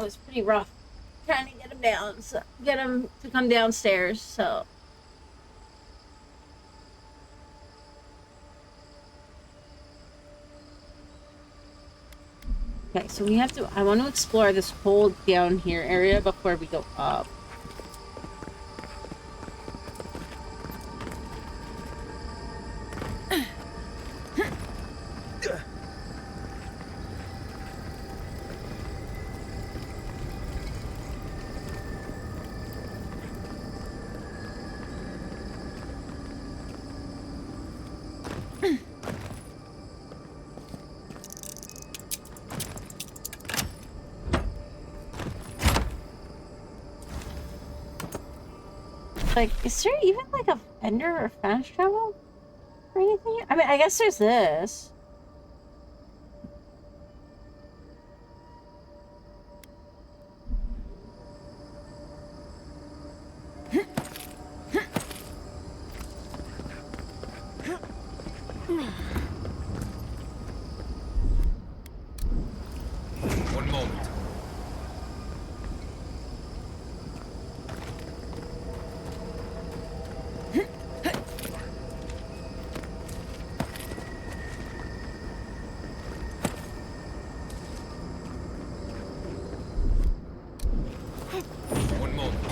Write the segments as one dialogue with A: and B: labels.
A: was pretty rough trying to get him down, so get him to come downstairs. So okay, so we have to. I want to explore this whole down here area before we go up. Like, is there even like a fender or fast travel or anything? I mean, I guess there's this.
B: One moment. One moment.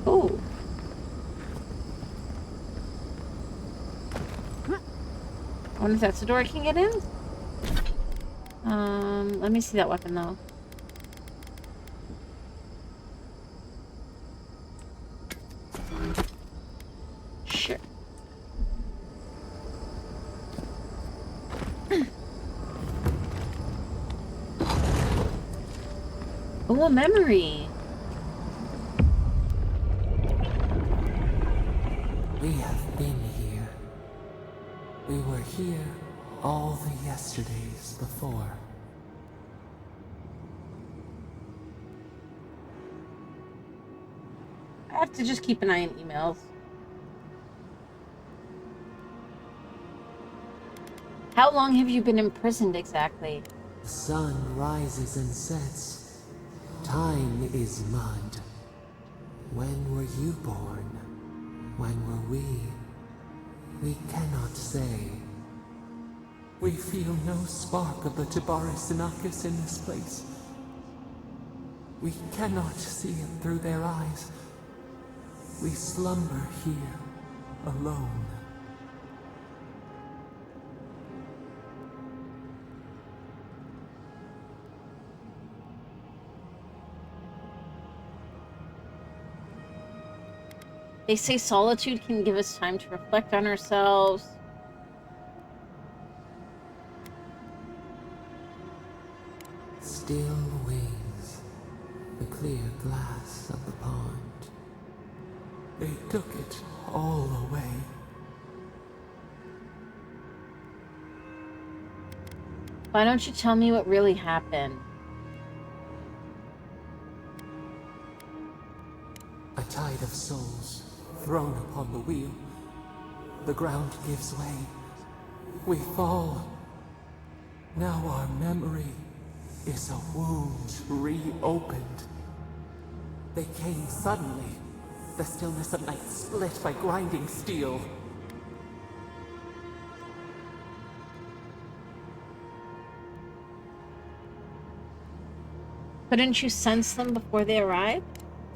A: Oh. I wonder if that's the door I can get in? Let me see that weapon though. Sure. Oh, a memory.
C: We have been here. We were here all the yesterdays before.
A: I have to just keep an eye on emails. How long have you been imprisoned exactly?
C: The sun rises and sets. Time is mud. When were you born? When were we? We cannot say. We feel no spark of the Tabaris Inachus in this place. We cannot see it through their eyes. We slumber here, alone.
A: They say solitude can give us time to reflect on ourselves.
C: Still wings, the clear glass of the pond. They took it all away.
A: Why don't you tell me what really happened?
C: A tide of souls thrown upon the wheel. The ground gives way. We fall. Now our memory is a wound reopened. They came suddenly. The stillness of night split by grinding steel.
A: Couldn't you sense them before they arrived?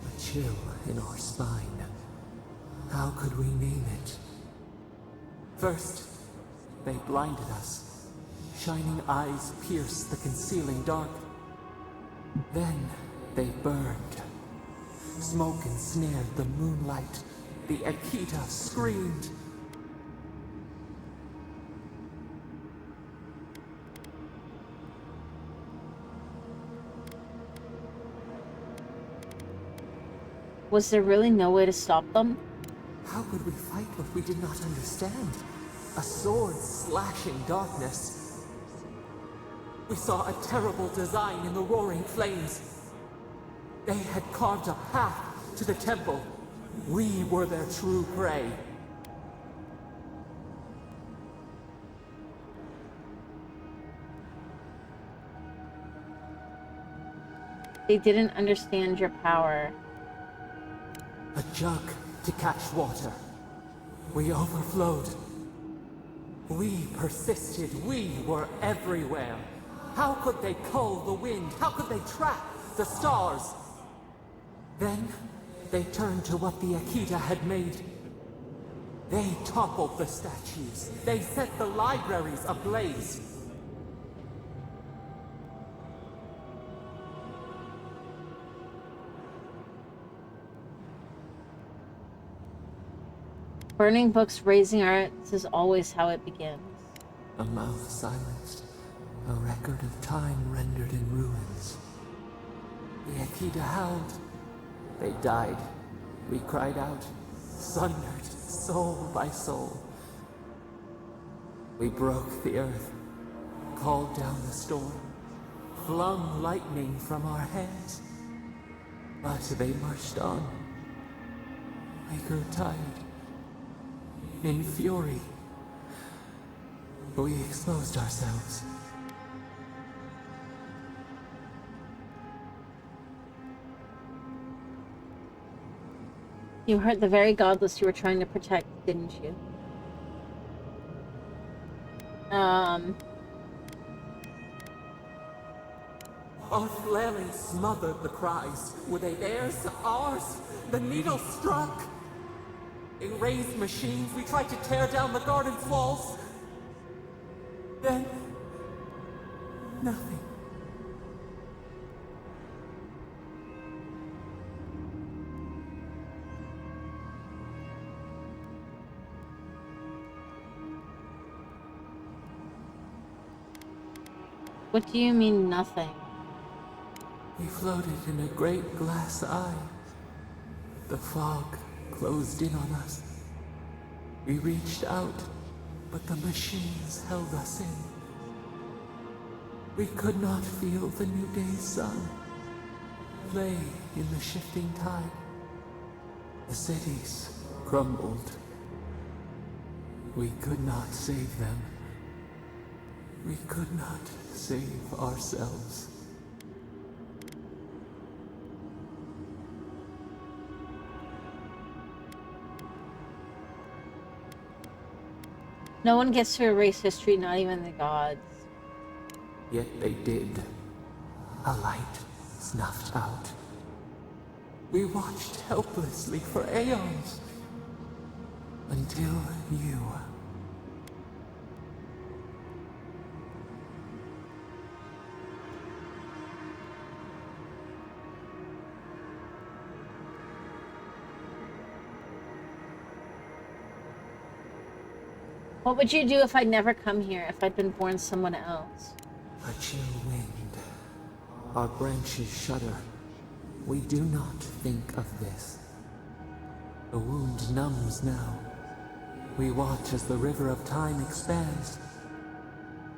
C: A chill in our spine. How could we name it? First, they blinded us. Shining eyes pierced the concealing dark. Then they burned. Smoke ensnared the moonlight. The Akita screamed.
A: Was there really no way to stop them?
C: How could we fight what we did not understand? A sword slashing darkness. We saw a terrible design in the roaring flames. They had carved a path to the temple. We were their true prey.
A: They didn't understand your power.
C: A jug to catch water. We overflowed. We persisted. We were everywhere. How could they cull the wind? How could they track the stars? Then they turned to what the Akita had made. They toppled the statues. They set the libraries ablaze.
A: Burning books, raising arts is always how it begins.
C: A mouth silenced. A record of time rendered in ruins. The Akita howled. They died. We cried out, sundered soul by soul. We broke the earth, called down the storm, flung lightning from our hands. But they marched on. We grew tired. In fury, we exposed ourselves.
A: You hurt the very godless you were trying to protect, didn't you?
C: Our flailing smothered the cries. Were they theirs? Ours? The needle struck. In raised machines, we tried to tear down the garden's walls. Then, nothing.
A: What do you mean, nothing?
C: We floated in a great glass eye. The fog closed in on us. We reached out, but the machines held us in. We could not feel the new day's sun play in the shifting tide. The cities crumbled. We could not save them. We could not save ourselves.
A: No one gets to erase history, not even the gods.
C: Yet they did. A light snuffed out. We watched helplessly for aeons. Until you.
A: What would you do if I'd never come here, if I'd been born someone else?
C: A chill wind. Our branches shudder. We do not think of this. The wound numbs now. We watch as the river of time expands.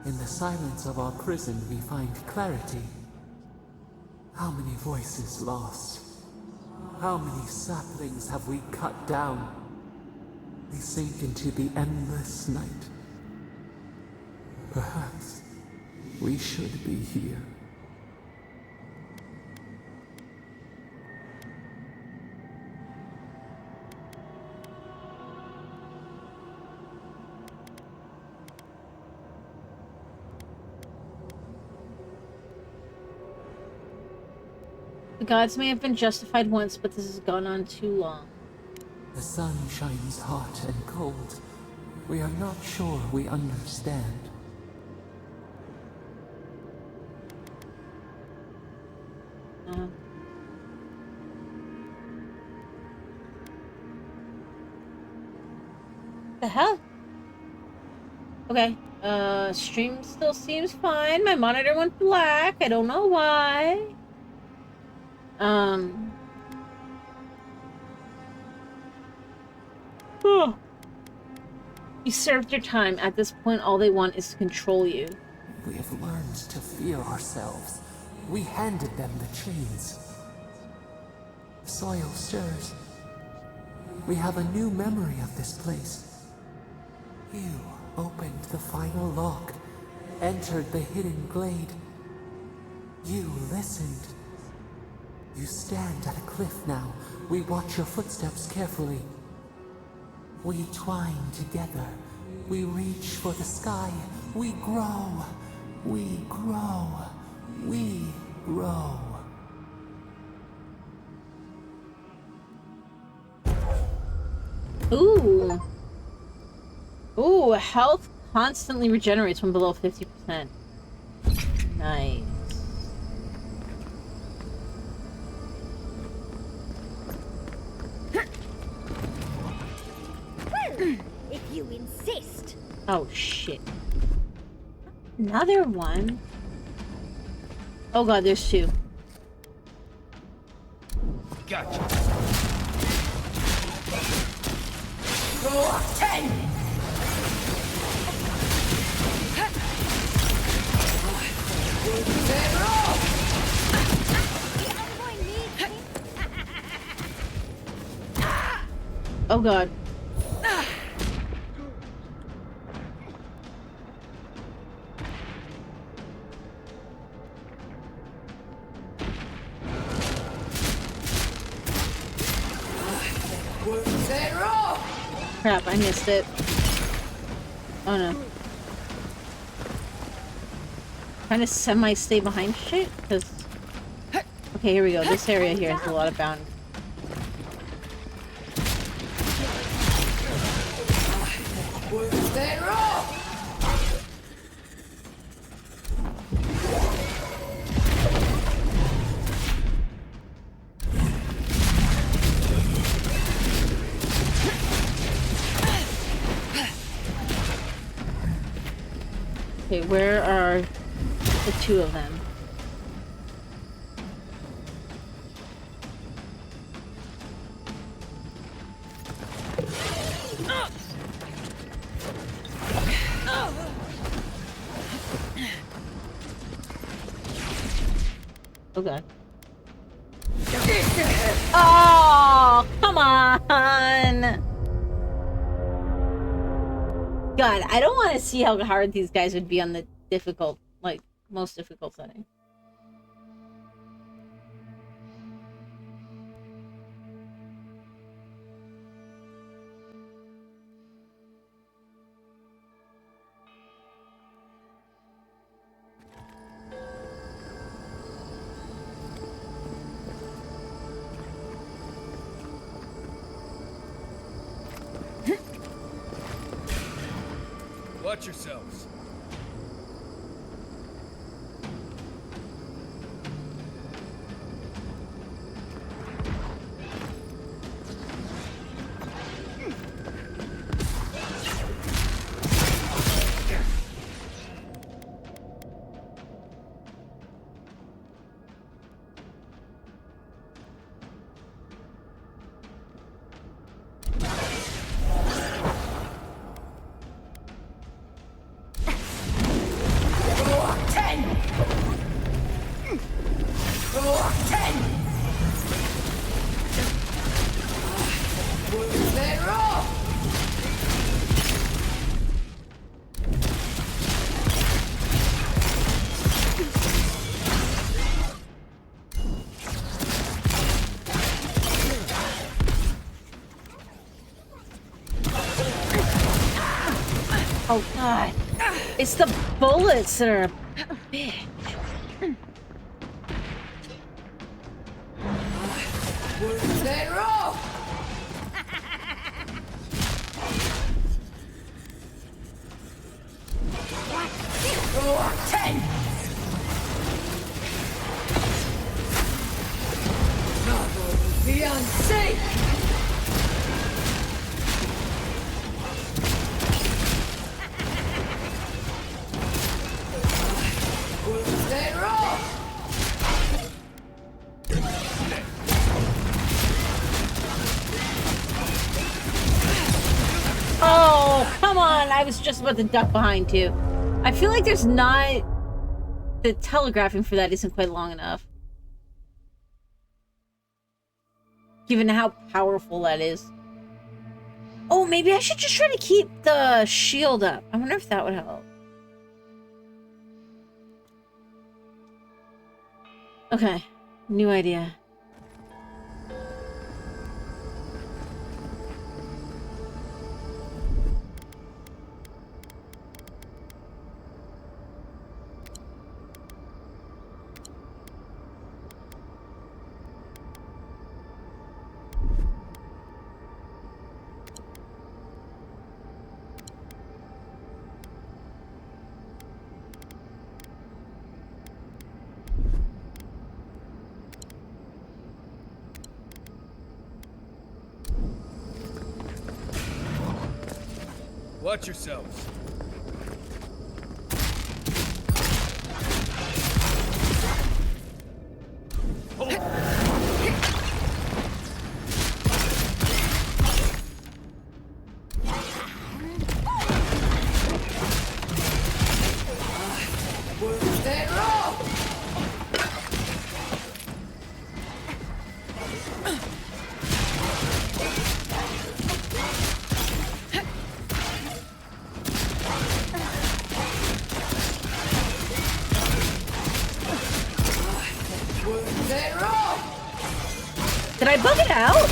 C: In the silence of our prison, we find clarity. How many voices lost? How many saplings have we cut down? We sink into the endless night. Perhaps we should be here.
A: The gods may have been justified once, but this has gone on too long.
C: The sun shines hot and cold. We are not sure we understand.
A: The hell? Okay. Stream still seems fine. My monitor went black. I don't know why. Oh. You served your time. At this point, all they want is to control you.
C: We have learned to fear ourselves. We handed them the chains. soil stirs. We have a new memory of this place. You opened the final lock, entered the hidden glade. You listened. You stand at a cliff now. We watch your footsteps carefully. We twine together. We reach for the sky. We grow. We grow. We grow.
A: Ooh. Ooh, health constantly regenerates when below 50%. Nice.
D: If you insist.
A: Oh, shit. Another one? Oh god, there's two.
B: Gotcha.
D: Roar 10!
A: Oh god. Crap, I missed it. Oh no. Trying to semi-stay behind shit? Because... Okay, here we go. This area here has a lot of bound. Okay, where are the two of them? Oh god. Oh, come on! God, I don't want to see how hard these guys would be on the difficult, like, most difficult setting.
B: Watch yourselves.
A: Oh god. It's the bullets that are a bitch. Oh, come on! I was just about to duck behind too. I feel like there's not... The telegraphing for that isn't quite long enough. given how powerful that is. Oh, maybe I should just try to keep the shield up. I wonder if that would help. Okay, new idea.
B: Watch yourselves.
A: Did I bug it out?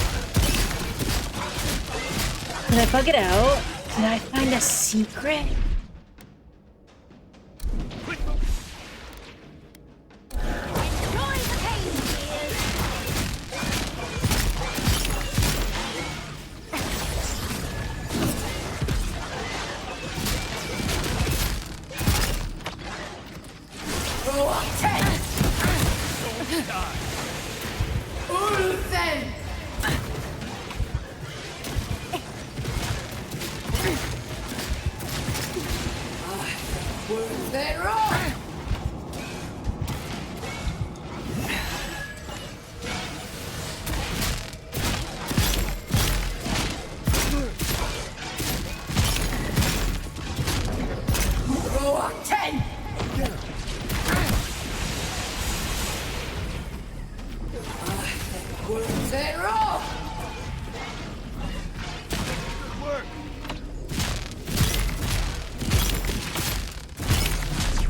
A: Did I bug it out? Did I find a secret?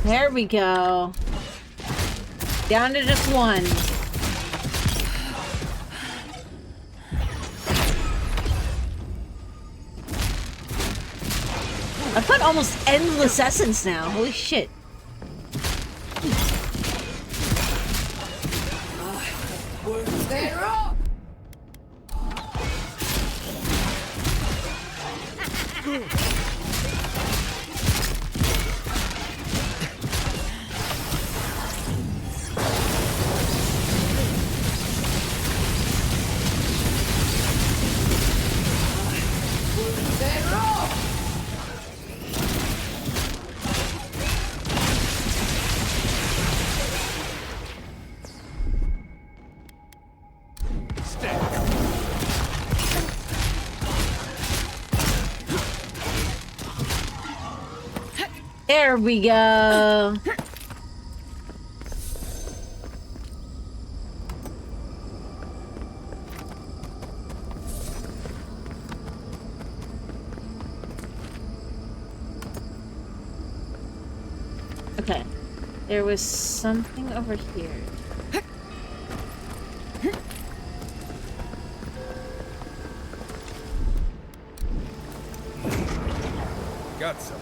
A: There we go. Down to just one. I've got almost endless essence now. Holy shit. There we go. Okay. There was something over here.
B: Got some.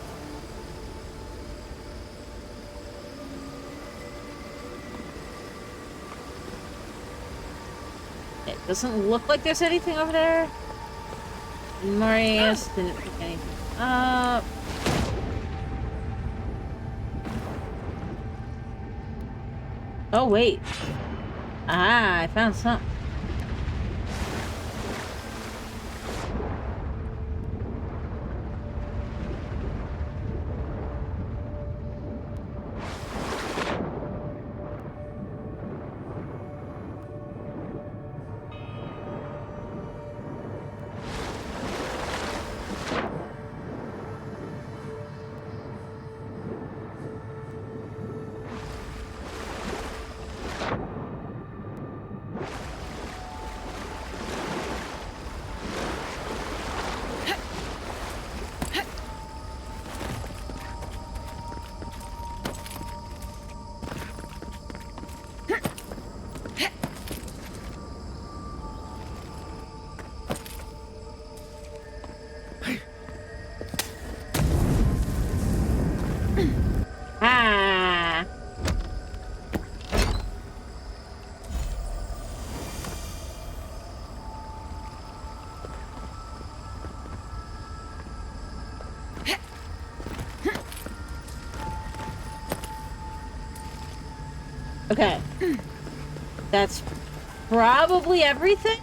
A: It doesn't look like there's anything over there. Marius didn't pick anything up. Oh, wait. Ah, I found something. Okay. That's probably everything?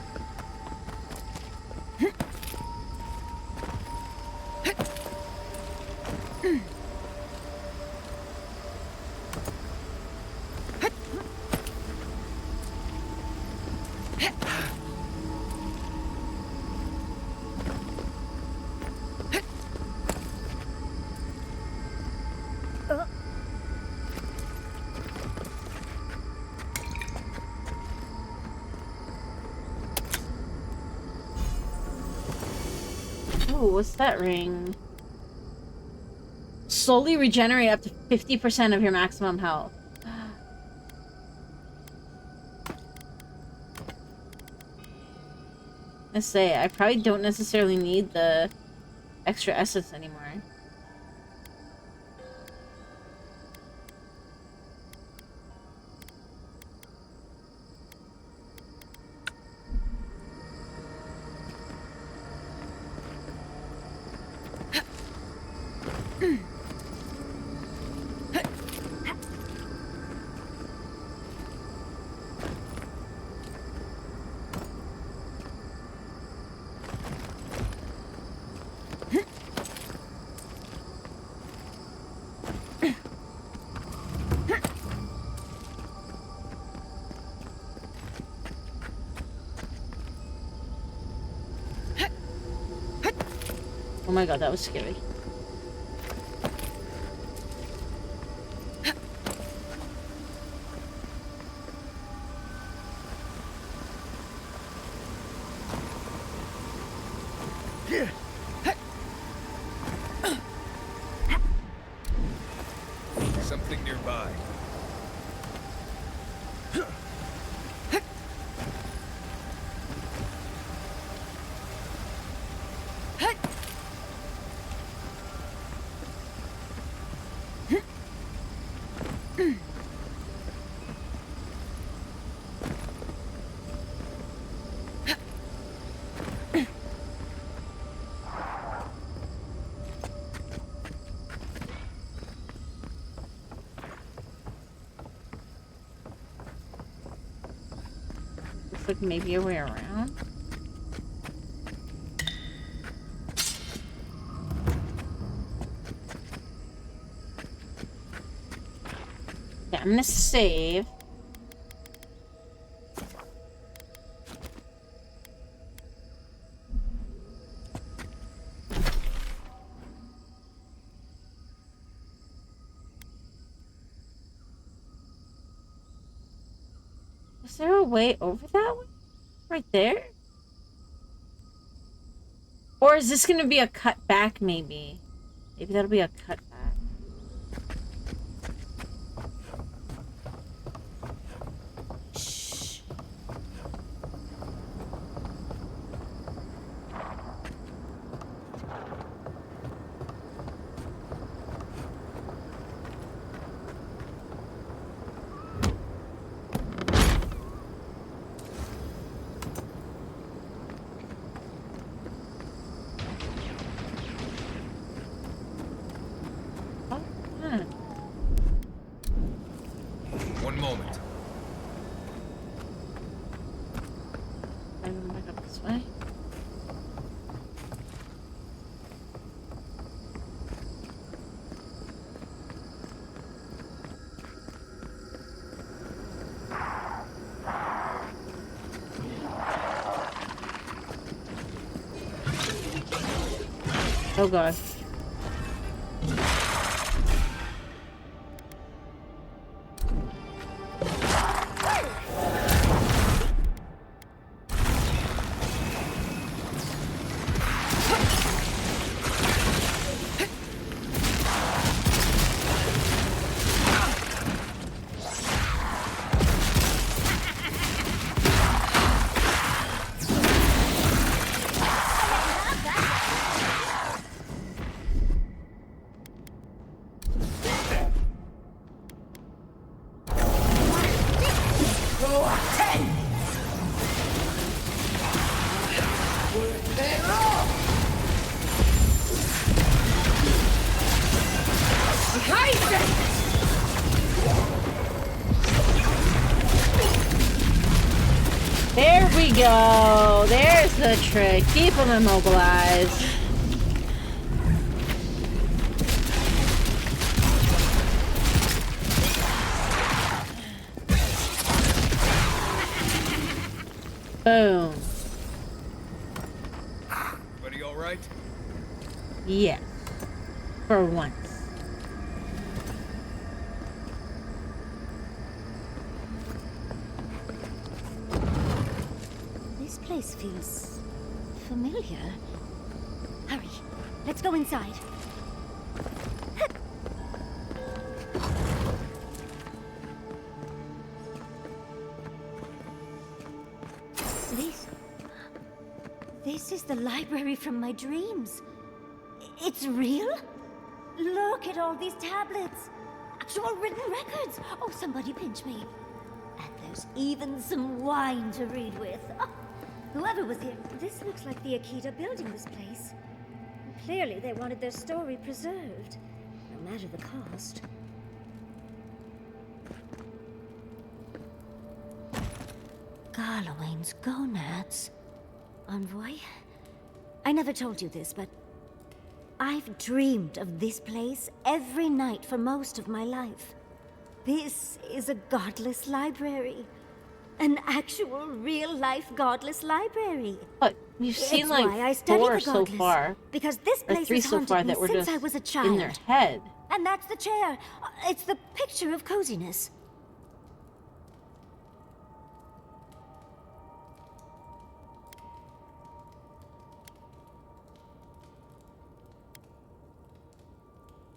A: Oh, what's that ring? Slowly regenerate up to 50% of your maximum health. I say, I probably don't necessarily need the extra essence anymore. Oh my god, that was scary.
B: Something nearby.
A: Looks like maybe a way around. Yeah, I'm gonna save. Is there a way over that way? Right there? Or is this gonna be a cut back, maybe? Maybe that'll be a cut back. Shh. Oh, huh.
B: One moment.
A: I'm gonna back up this way. Oh god. we go. There's the trick. Keep them immobilized. Boom.
B: Buddy, all right?
A: Yes. For once.
D: This place feels familiar. Hurry, let's go inside. This is the library from my dreams. It's real? Look at all these tablets. Actual written records. Oh, somebody pinch me. And there's even some wine to read with. Oh, whoever was here. This looks like the Akita building this place. Clearly they wanted their story preserved, no matter the cost. Garlowain's gonads. Envoy? I never told you this, but I've dreamed of this place every night for most of my life. This is a godless library. An actual, real-life godless library.
A: But you've seen
D: It's
A: like
D: why I study
A: 4
D: the
A: so
D: godless,
A: far.
D: because this
A: Or
D: place
A: 3
D: has
A: so
D: haunted
A: far
D: me
A: that were
D: since
A: just
D: I was a child.
A: in their head.
D: And that's the chair. It's the picture of coziness.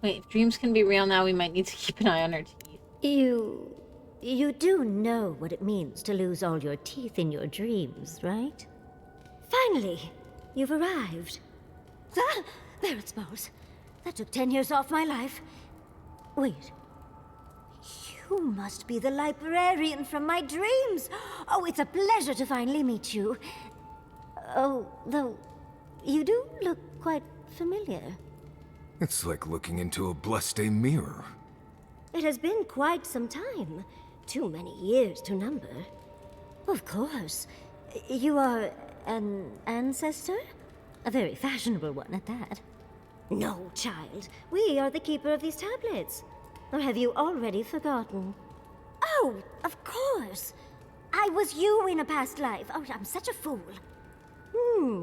A: Wait, if dreams can be real now, we might need to keep an eye on our teeth.
D: You do know what it means to lose all your teeth in your dreams, right? Finally, you've arrived. Ah, there it smells. That took 10 years off my life. Wait. You must be the librarian from my dreams. Oh, it's a pleasure to finally meet you. Oh, though, you do look quite familiar.
B: It's like looking into a blood-stained mirror.
D: It has been quite some time. Too many years to number. Of course. You are an ancestor? A very fashionable one at that. No, child. We are the keeper of these tablets. Or have you already forgotten? Oh, of course. I was you in a past life. Oh, I'm such a fool.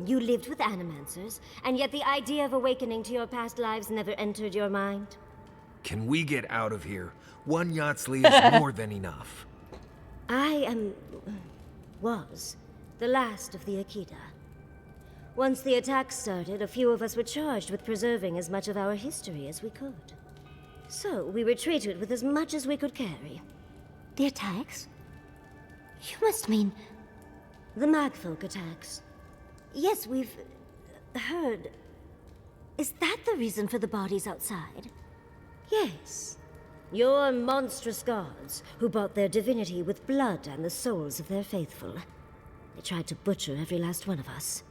D: You lived with animancers, and yet the idea of awakening to your past lives never entered your mind.
B: Can we get out of here? One Yatsley is more than enough.
D: Was the last of the Akita. Once the attack started, a few of us were charged with preserving as much of our history as we could. So we retreated with as much as we could carry. The attacks? You must mean the Magfolk attacks. Yes, we've heard. Is that the reason for the bodies outside? Yes. Your monstrous gods, who bought their divinity with blood and the souls of their faithful. They tried to butcher every last one of us.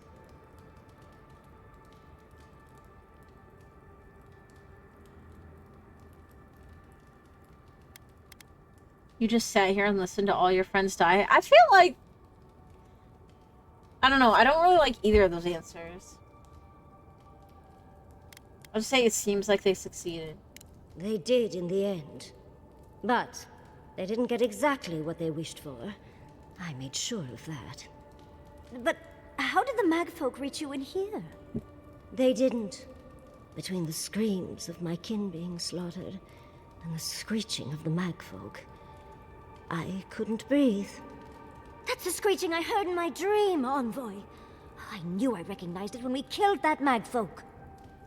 A: You just sat here and listened to all your friends die. I feel like... I don't know. I don't really like either of those answers. I'll just say it seems like they succeeded.
D: They did in the end. But they didn't get exactly what they wished for. I made sure of that. But how did the Magfolk reach you in here? They didn't. Between the screams of my kin being slaughtered and the screeching of the Magfolk, I couldn't breathe. That's the screeching I heard in my dream, Envoy. I knew I recognized it when we killed that Magfolk.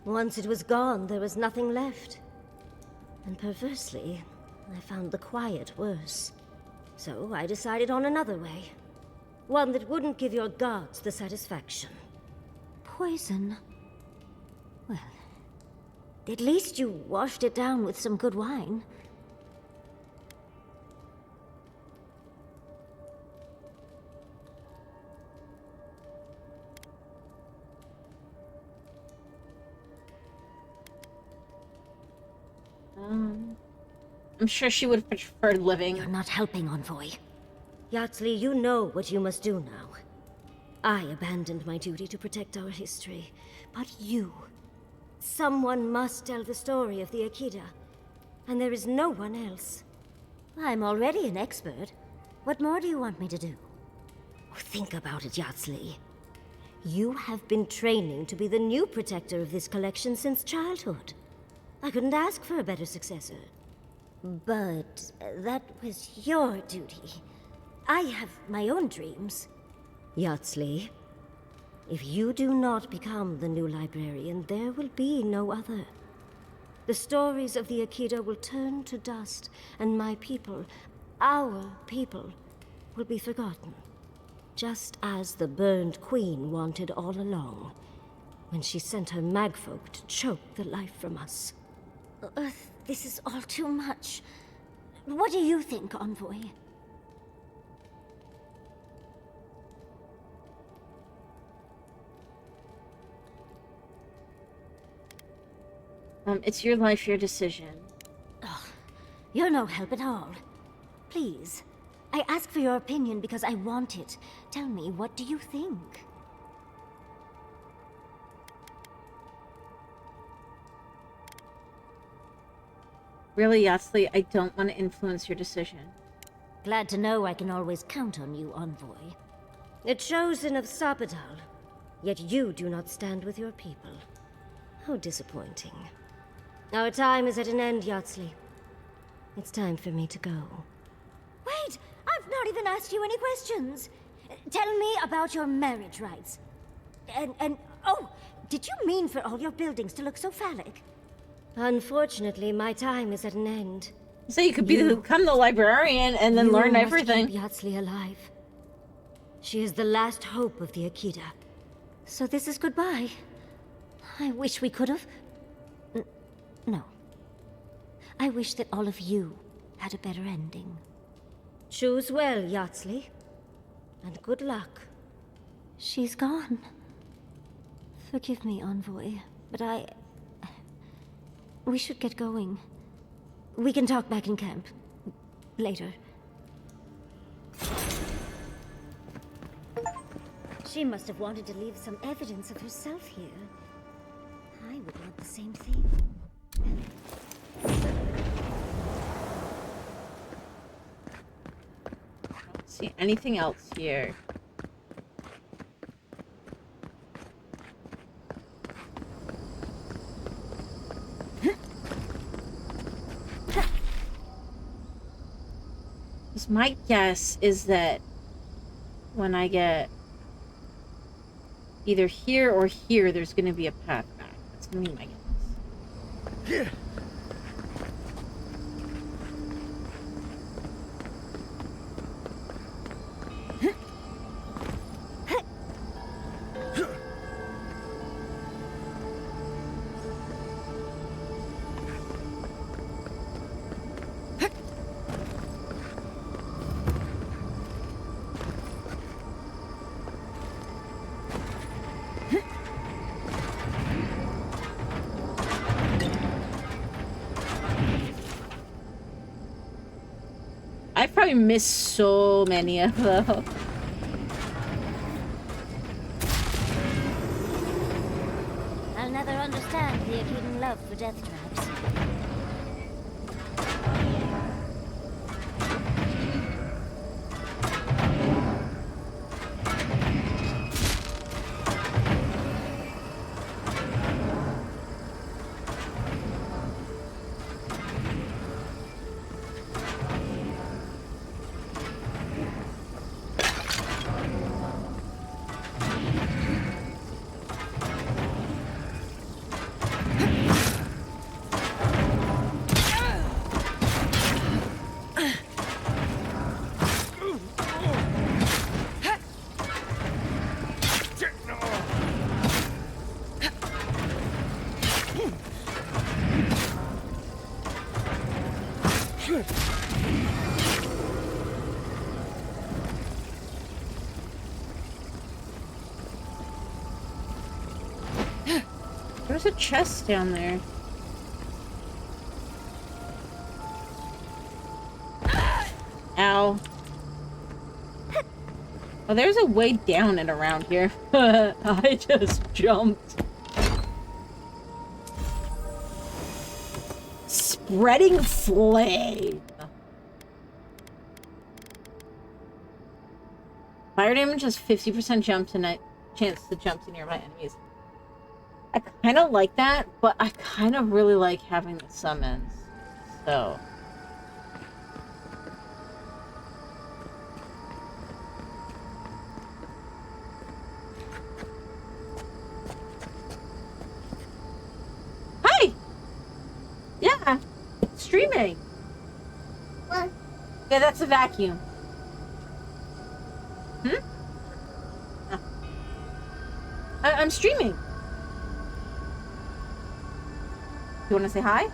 D: Once it was gone, there was nothing left. And perversely, I found the quiet worse. So I decided on another way. One that wouldn't give your gods the satisfaction. Poison? Well, at least you washed it down with some good wine.
A: I'm sure she would have preferred living.
D: You're not helping, Envoy. Yatsley, you know what you must do now. I abandoned my duty to protect our history. But you... Someone must tell the story of the Akita. And there is no one else. I'm already an expert. What more do you want me to do? Think about it, Yatsley. You have been training to be the new protector of this collection since childhood. I couldn't ask for a better successor. But that was your duty. I have my own dreams. Yatsley, if you do not become the new librarian, there will be no other. The stories of the Akita will turn to dust, and my people, our people, will be forgotten. Just as the burned queen wanted all along, when she sent her magfolk to choke the life from us. This is all too much. What do you think, Envoy?
A: It's your life, your decision.
D: Oh, you're no help at all. Please, I ask for your opinion because I want it. Tell me, what do you think?
A: Really, Yatsley, I don't want to influence your decision.
D: Glad to know I can always count on you, Envoy. A chosen of Sapadal, yet you do not stand with your people. How disappointing. Our time is at an end, Yatsley. It's time for me to go. Wait! I've not even asked you any questions! Tell me about your marriage rights. Oh, did you mean for all your buildings to look so phallic? Unfortunately, my time is at an end.
A: So you could become the librarian and then learn everything.
D: You must keep Yatsley alive. She is the last hope of the Akita. So this is goodbye. I wish we could have... No. I wish that all of you had a better ending. Choose well, Yatsley. And good luck. She's gone. Forgive me, Envoy, but we should get going. We can talk back in camp. Later. She must have wanted to leave some evidence of herself here. I would want the same thing.
A: Don't see anything else here. My guess is that when I get either here or here, there's going to be a path back. That's going to be my guess. I've probably missed so many of them.
D: I'll never understand the Akitan love for death traps. There's a chest down there. Ow. Oh,
A: there's a way down and around here. I just jumped. Spreading flame. Fire damage has 50% chance to jump to nearby enemies. I kind of like that, but I kind of really like having the summons. So. Hi! Yeah, streaming. What? Yeah, that's a vacuum. Hmm? Oh. I'm streaming. You want to say hi?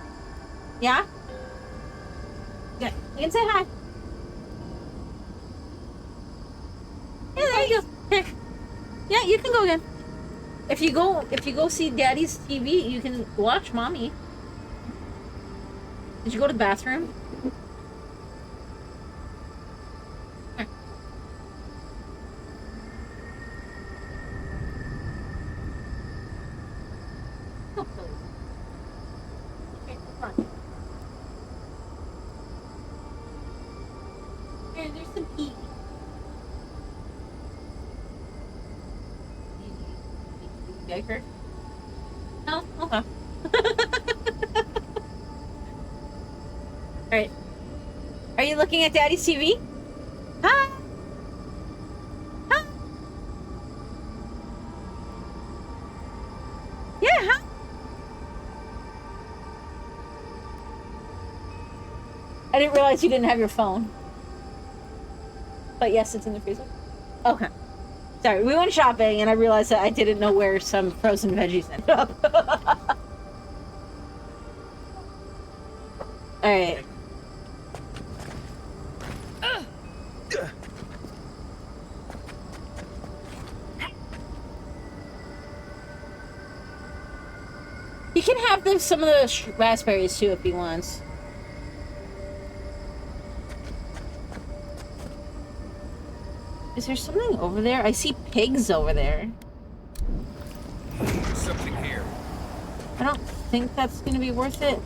A: Yeah? Yeah, you can say hi. Yeah, there you go. Here. Yeah, you can go again. If you go see Daddy's TV, you can watch Mommy. Did you go to the bathroom? Here. Oh, please. Here, come on. Here, there's some pee. Diaper? No? Okay. Alright. Are you looking at Daddy's TV? Hi! Hi! Yeah, huh? I didn't realize you didn't have your phone. But yes, it's in the freezer. Okay. Sorry, we went shopping and I realized that I didn't know where some frozen veggies ended up. Alright. He can have some of the raspberries too if he wants. Is there something over there? I see pigs over there.
B: Something here.
A: I don't think that's gonna be worth it.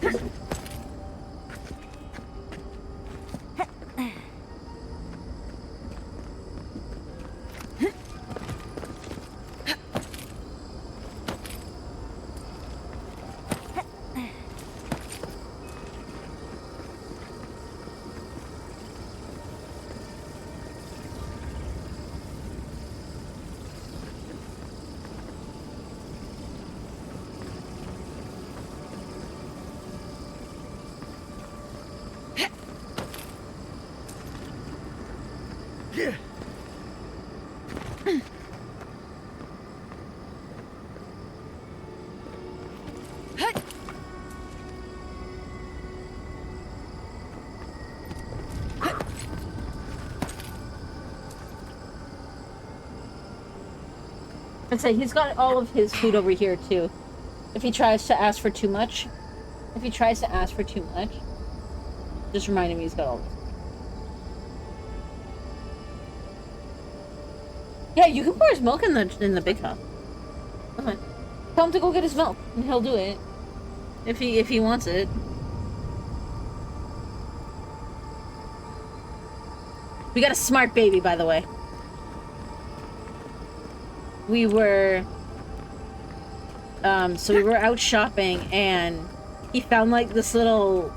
A: I'd say he's got all of his food over here too. If he tries to ask for too much, just remind him he's got all this. Yeah, you can pour his milk in the big cup. Okay. Tell him to go get his milk, and he'll do it. If he wants it. We got a smart baby, by the way. We were out shopping and he found like this little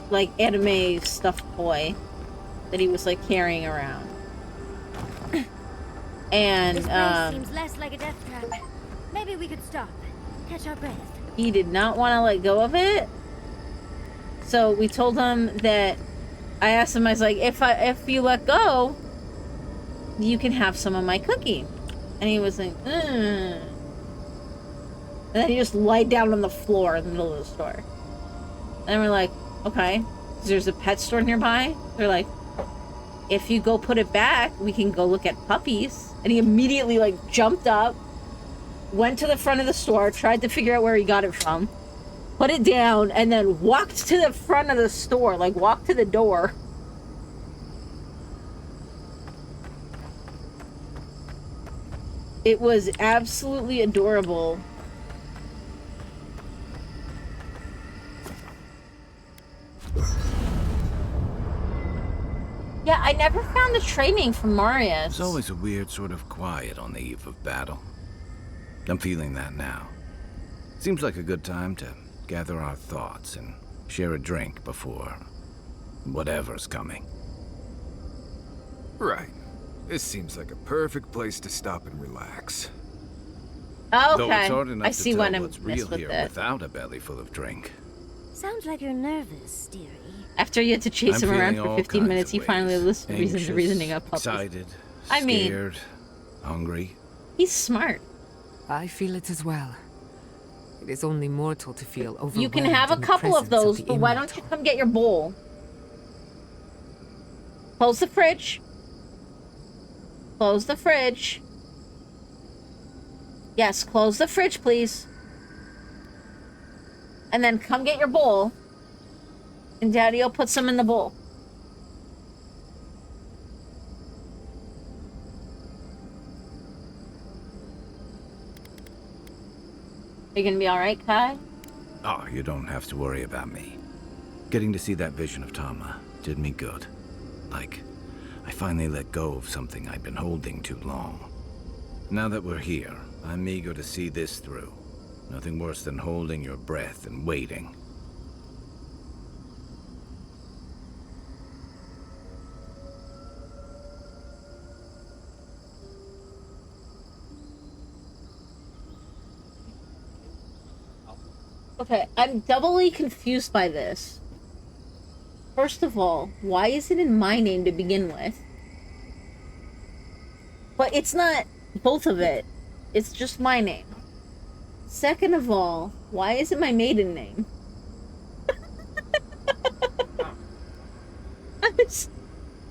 A: like anime stuffed toy that he was like carrying around. And
D: This place seems less like a death trap. Maybe we could stop, catch our breath.
A: He did not want to let go of it. So we told him that I asked him, I was like, if you let go, you can have some of my cookie. And he was like, And then he just lied down on the floor in the middle of the store. And we're like, okay. There's a pet store nearby. They're like, if you go put it back, we can go look at puppies. And he immediately like jumped up, went to the front of the store, tried to figure out where he got it from, put it down, and then walked to the front of the store, like walked to the door. It was absolutely adorable. Yeah, I never found the training from Marius.
E: There's always a weird sort of quiet on the eve of battle. I'm feeling that now. Seems like a good time to gather our thoughts and share a drink before whatever's coming.
B: Right. This seems like a perfect place to stop and relax.
E: Though
A: Okay,
E: it's hard enough
A: I
E: to
A: see
E: tell
A: what I'm
E: what's real
A: with
E: here
A: that.
E: without a belly full of drink.
D: Sounds like you're nervous, dearie.
A: After you had to chase
E: I'm
A: him around
E: feeling
A: for
E: all
A: 15
E: kinds
A: minutes,
E: of
A: he finally
E: ways.
A: listened to
E: Anxious,
A: reasoning up public.
E: excited,
A: I mean-
E: scared, hungry.
A: He's smart.
F: I feel it as well. It is only mortal to feel overwhelmed.
A: You can have a
F: in the
A: couple of
F: presence
A: those,
F: the
A: but why don't you
F: immortal.
A: come get your bowl? Close the fridge. Close the fridge. Yes, close the fridge, please. And then come get your bowl. And Daddy will put some in the bowl. Are you gonna be alright, Kai?
E: Oh, you don't have to worry about me. Getting to see that vision of Tama did me good. Like, I finally let go of something I'd been holding too long. Now that we're here, I'm eager to see this through. Nothing worse than holding your breath and waiting.
A: Okay, I'm doubly confused by this. First of all, why is it in my name to begin with? But it's not both of it. It's just my name. Second of all, why is it my maiden name?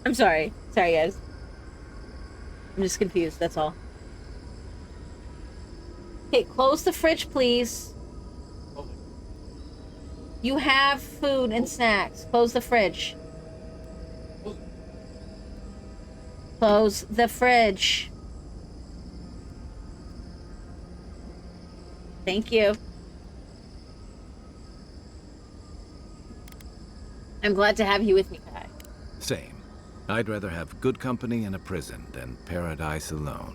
A: I'm sorry. Sorry, guys. I'm just confused, that's all. Okay, close the fridge, please. You have food and snacks. Close the fridge. Close the fridge. Thank you. I'm glad to have you with me, Kai.
E: Same. I'd rather have good company in a prison than paradise alone.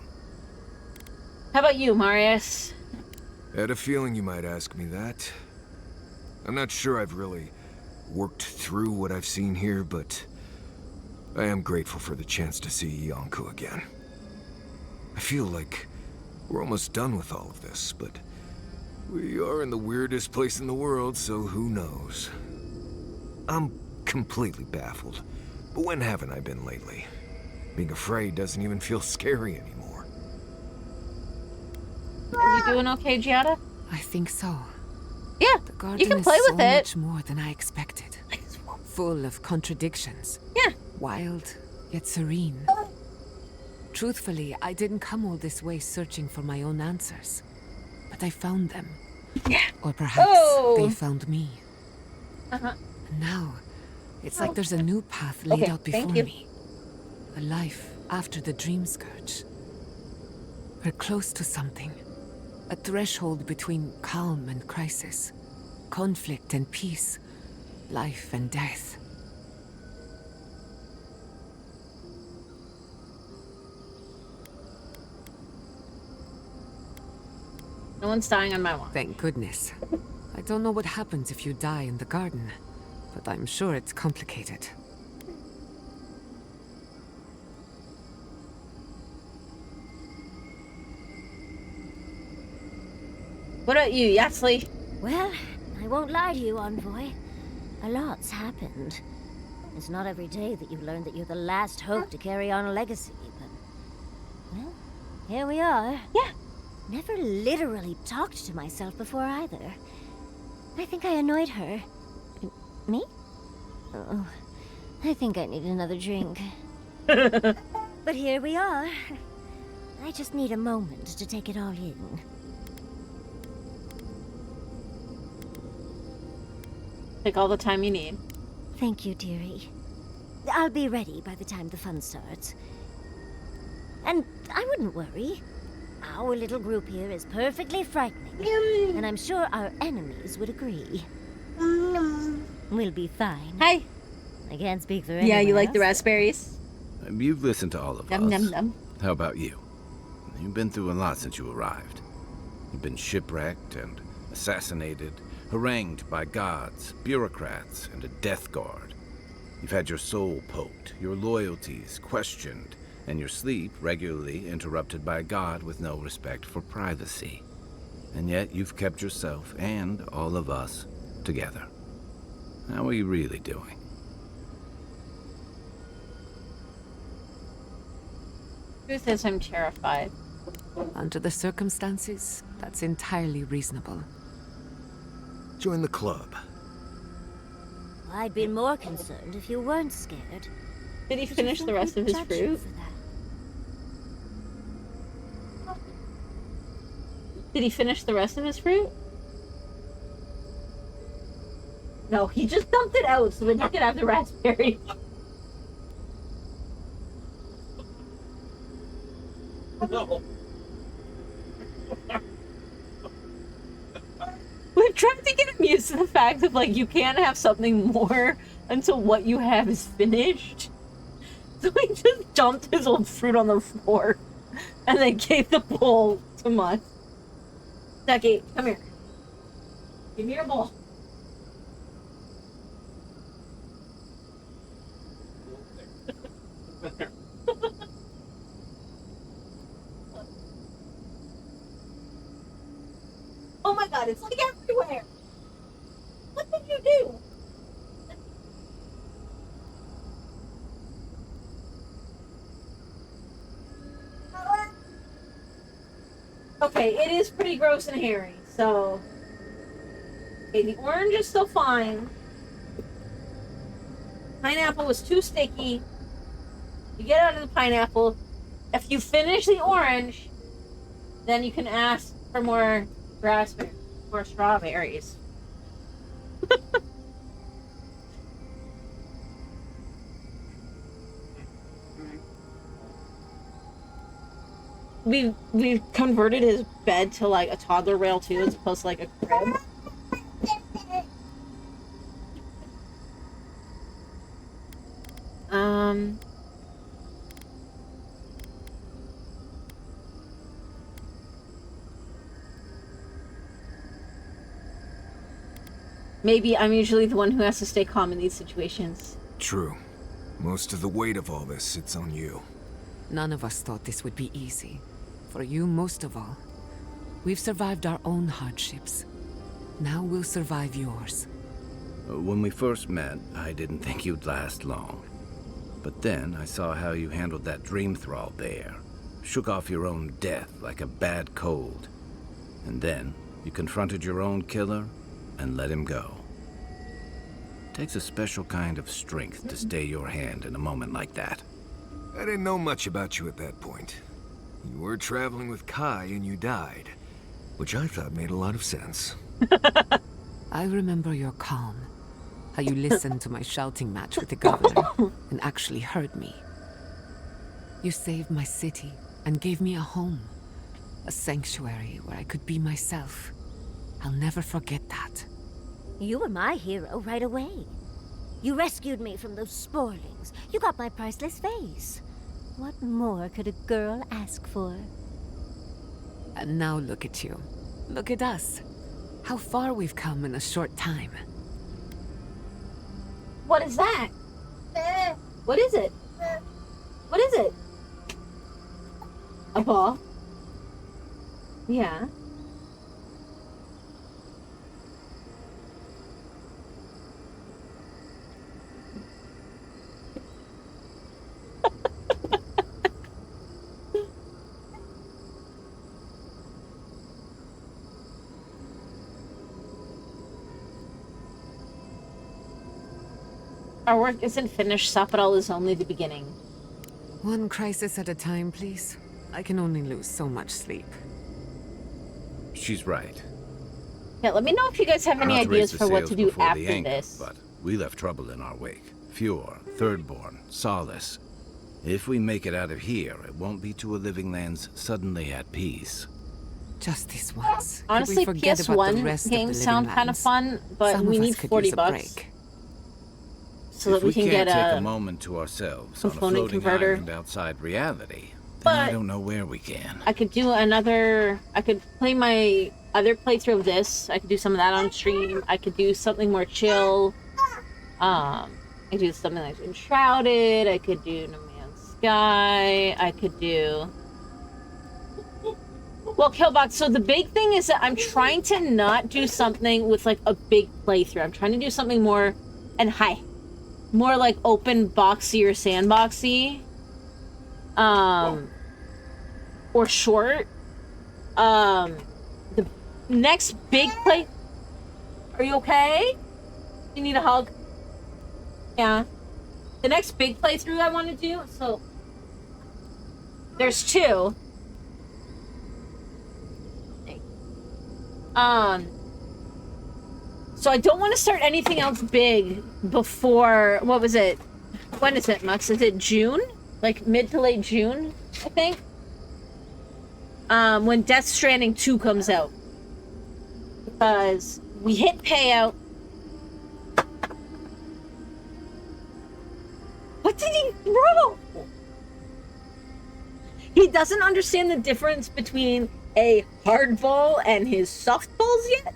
A: How about you, Marius?
B: Had a feeling you might ask me that. I'm not sure I've really worked through what I've seen here, but I am grateful for the chance to see Yonko again. I feel like we're almost done with all of this, but we are in the weirdest place in the world, so who knows? I'm completely baffled, but when haven't I been lately? Being afraid doesn't even feel scary anymore.
A: Are you doing okay, Giada?
F: I think so.
A: Yeah,
F: The garden
A: you can
F: is
A: play
F: so
A: with it.
F: much more than I expected. Full of contradictions.
A: Yeah.
F: Wild, yet serene. Truthfully, I didn't come all this way searching for my own answers. But I found them.
A: Yeah.
F: Or perhaps
A: Oh.
F: they found me.
A: Uh-huh.
F: And now, it's like there's a new path laid
A: Okay,
F: out
A: thank
F: before
A: you.
F: me. A life after the dream scourge. We're close to something. A threshold between calm and crisis. Conflict and peace. Life and death.
A: No one's dying on my watch.
F: Thank goodness. I don't know what happens if you die in the garden, but I'm sure it's complicated.
A: What about you, Yatsli?
D: Well, I won't lie to you, Envoy. A lot's happened. It's not every day that you learn that you're the last hope to carry on a legacy, but... Well, here we are.
A: Yeah.
D: Never literally talked to myself before either. I think I annoyed her. Me? Oh, I think I need another drink. But here we are. I just need a moment to take it all in.
A: Take all the time you need.
D: Thank you, dearie. I'll be ready by the time the fun starts. And I wouldn't worry. Our little group here is perfectly frightening, and I'm sure our enemies would agree. We'll be fine.
A: Hi.
D: I can't speak for
A: Yeah,
D: anyone
A: you like the
D: else,
A: raspberries?
E: You've listened to all of
A: Num
E: us.
A: num num.
E: How about you? You've been through a lot since you arrived. You've been shipwrecked and assassinated, harangued by gods, bureaucrats, and a death guard. You've had your soul poked, your loyalties questioned, and your sleep regularly interrupted by a god with no respect for privacy. And yet you've kept yourself and all of us together. How are you really doing?
A: Truth is, I'm terrified.
F: Under the circumstances, that's entirely reasonable.
B: Join the club.
D: I'd be more concerned if you weren't scared.
A: Did he
D: But you
A: finish the
D: think
A: rest of
D: we'd
A: his
D: judge you
A: fruit?
D: for that?
A: Did he finish the rest of his fruit? No, he just dumped it out so that he could have the raspberry. No. We've tried to get him used to the fact of, like, you can't have something more until what you have is finished. So he just dumped his old fruit on the floor and then gave the bowl to Mud. Ducky, come here. Give me your bowl. Oh my god, it's like everywhere! What did you do? Okay, it is pretty gross and hairy, so... Okay, the orange is still fine. Pineapple was too sticky. You get out of the pineapple. If you finish the orange, then you can ask for more raspberries, more strawberries. We've converted his bed to like a toddler rail too, as opposed to like a crib. Maybe I'm usually the one who has to stay calm in these situations.
B: True. Most of the weight of all this sits on you.
F: None of us thought this would be easy. For you, most of all. We've survived our own hardships. Now we'll survive yours.
E: When we first met, I didn't think you'd last long. But then I saw how you handled that dream thrall there. Shook off your own death like a bad cold. And then you confronted your own killer and let him go. Takes a special kind of strength to stay your hand in a moment like that.
B: I didn't know much about you at that point. You were traveling with Kai and you died, which I thought made a lot of sense.
F: I remember your calm. How you listened to my shouting match with the governor and actually heard me. You saved my city and gave me a home. A sanctuary where I could be myself. I'll never forget that.
D: You were my hero right away. You rescued me from those sporlings. You got my priceless vase. What more could a girl ask for?
F: And now look at you. Look at us. How far we've come in a short time.
A: What is that? What is it? What is it? A ball? Yeah. Our work isn't finished. Saparal is only the beginning.
F: One crisis at a time, please. I can only lose so much sleep.
E: She's right.
A: Yeah, let me know if you guys have any
E: Not to raise
A: ideas
E: the
A: for what
E: sails
A: to do
E: before the
A: after
E: anchor,
A: this.
E: But we left trouble in our wake. Fjord, Thirdborn, Solace. If we make it out of here, it won't be to a living land's suddenly at peace.
F: Just this once.
A: Honestly,
F: Could we forget about the
A: PS1
F: rest of the
A: games
F: living
A: sound kind of
F: lands?
A: fun, but
F: Some
A: we
F: of us
A: need
F: could
A: 40
F: use a
A: bucks
F: break.
A: so that
E: If
A: we can
E: can't
A: get
E: take
A: a
E: a moment to ourselves on a
A: component
E: floating
A: converter.
E: island outside reality, then
A: But
E: I don't know where we can.
A: I could do another. I could play my other playthrough of this. I could do some of that on stream. I could do something more chill. I could do something like Enshrouded. I could do No Man's Sky. I could do. Well, Killbox. So the big thing is that I'm trying to not do something with like a big playthrough. I'm trying to do something more more like open boxy or sandboxy. Or short. The next big play. Are you okay? You need a hug? Yeah. The next big playthrough I want to do, so there's two. So I don't want to start anything else big before, what was it? When is it, Mux? Is it June? Like mid to late June, I think? When Death Stranding 2 comes out. Because we hit payout. What did he throw? He doesn't understand the difference between a hardball and his softballs yet.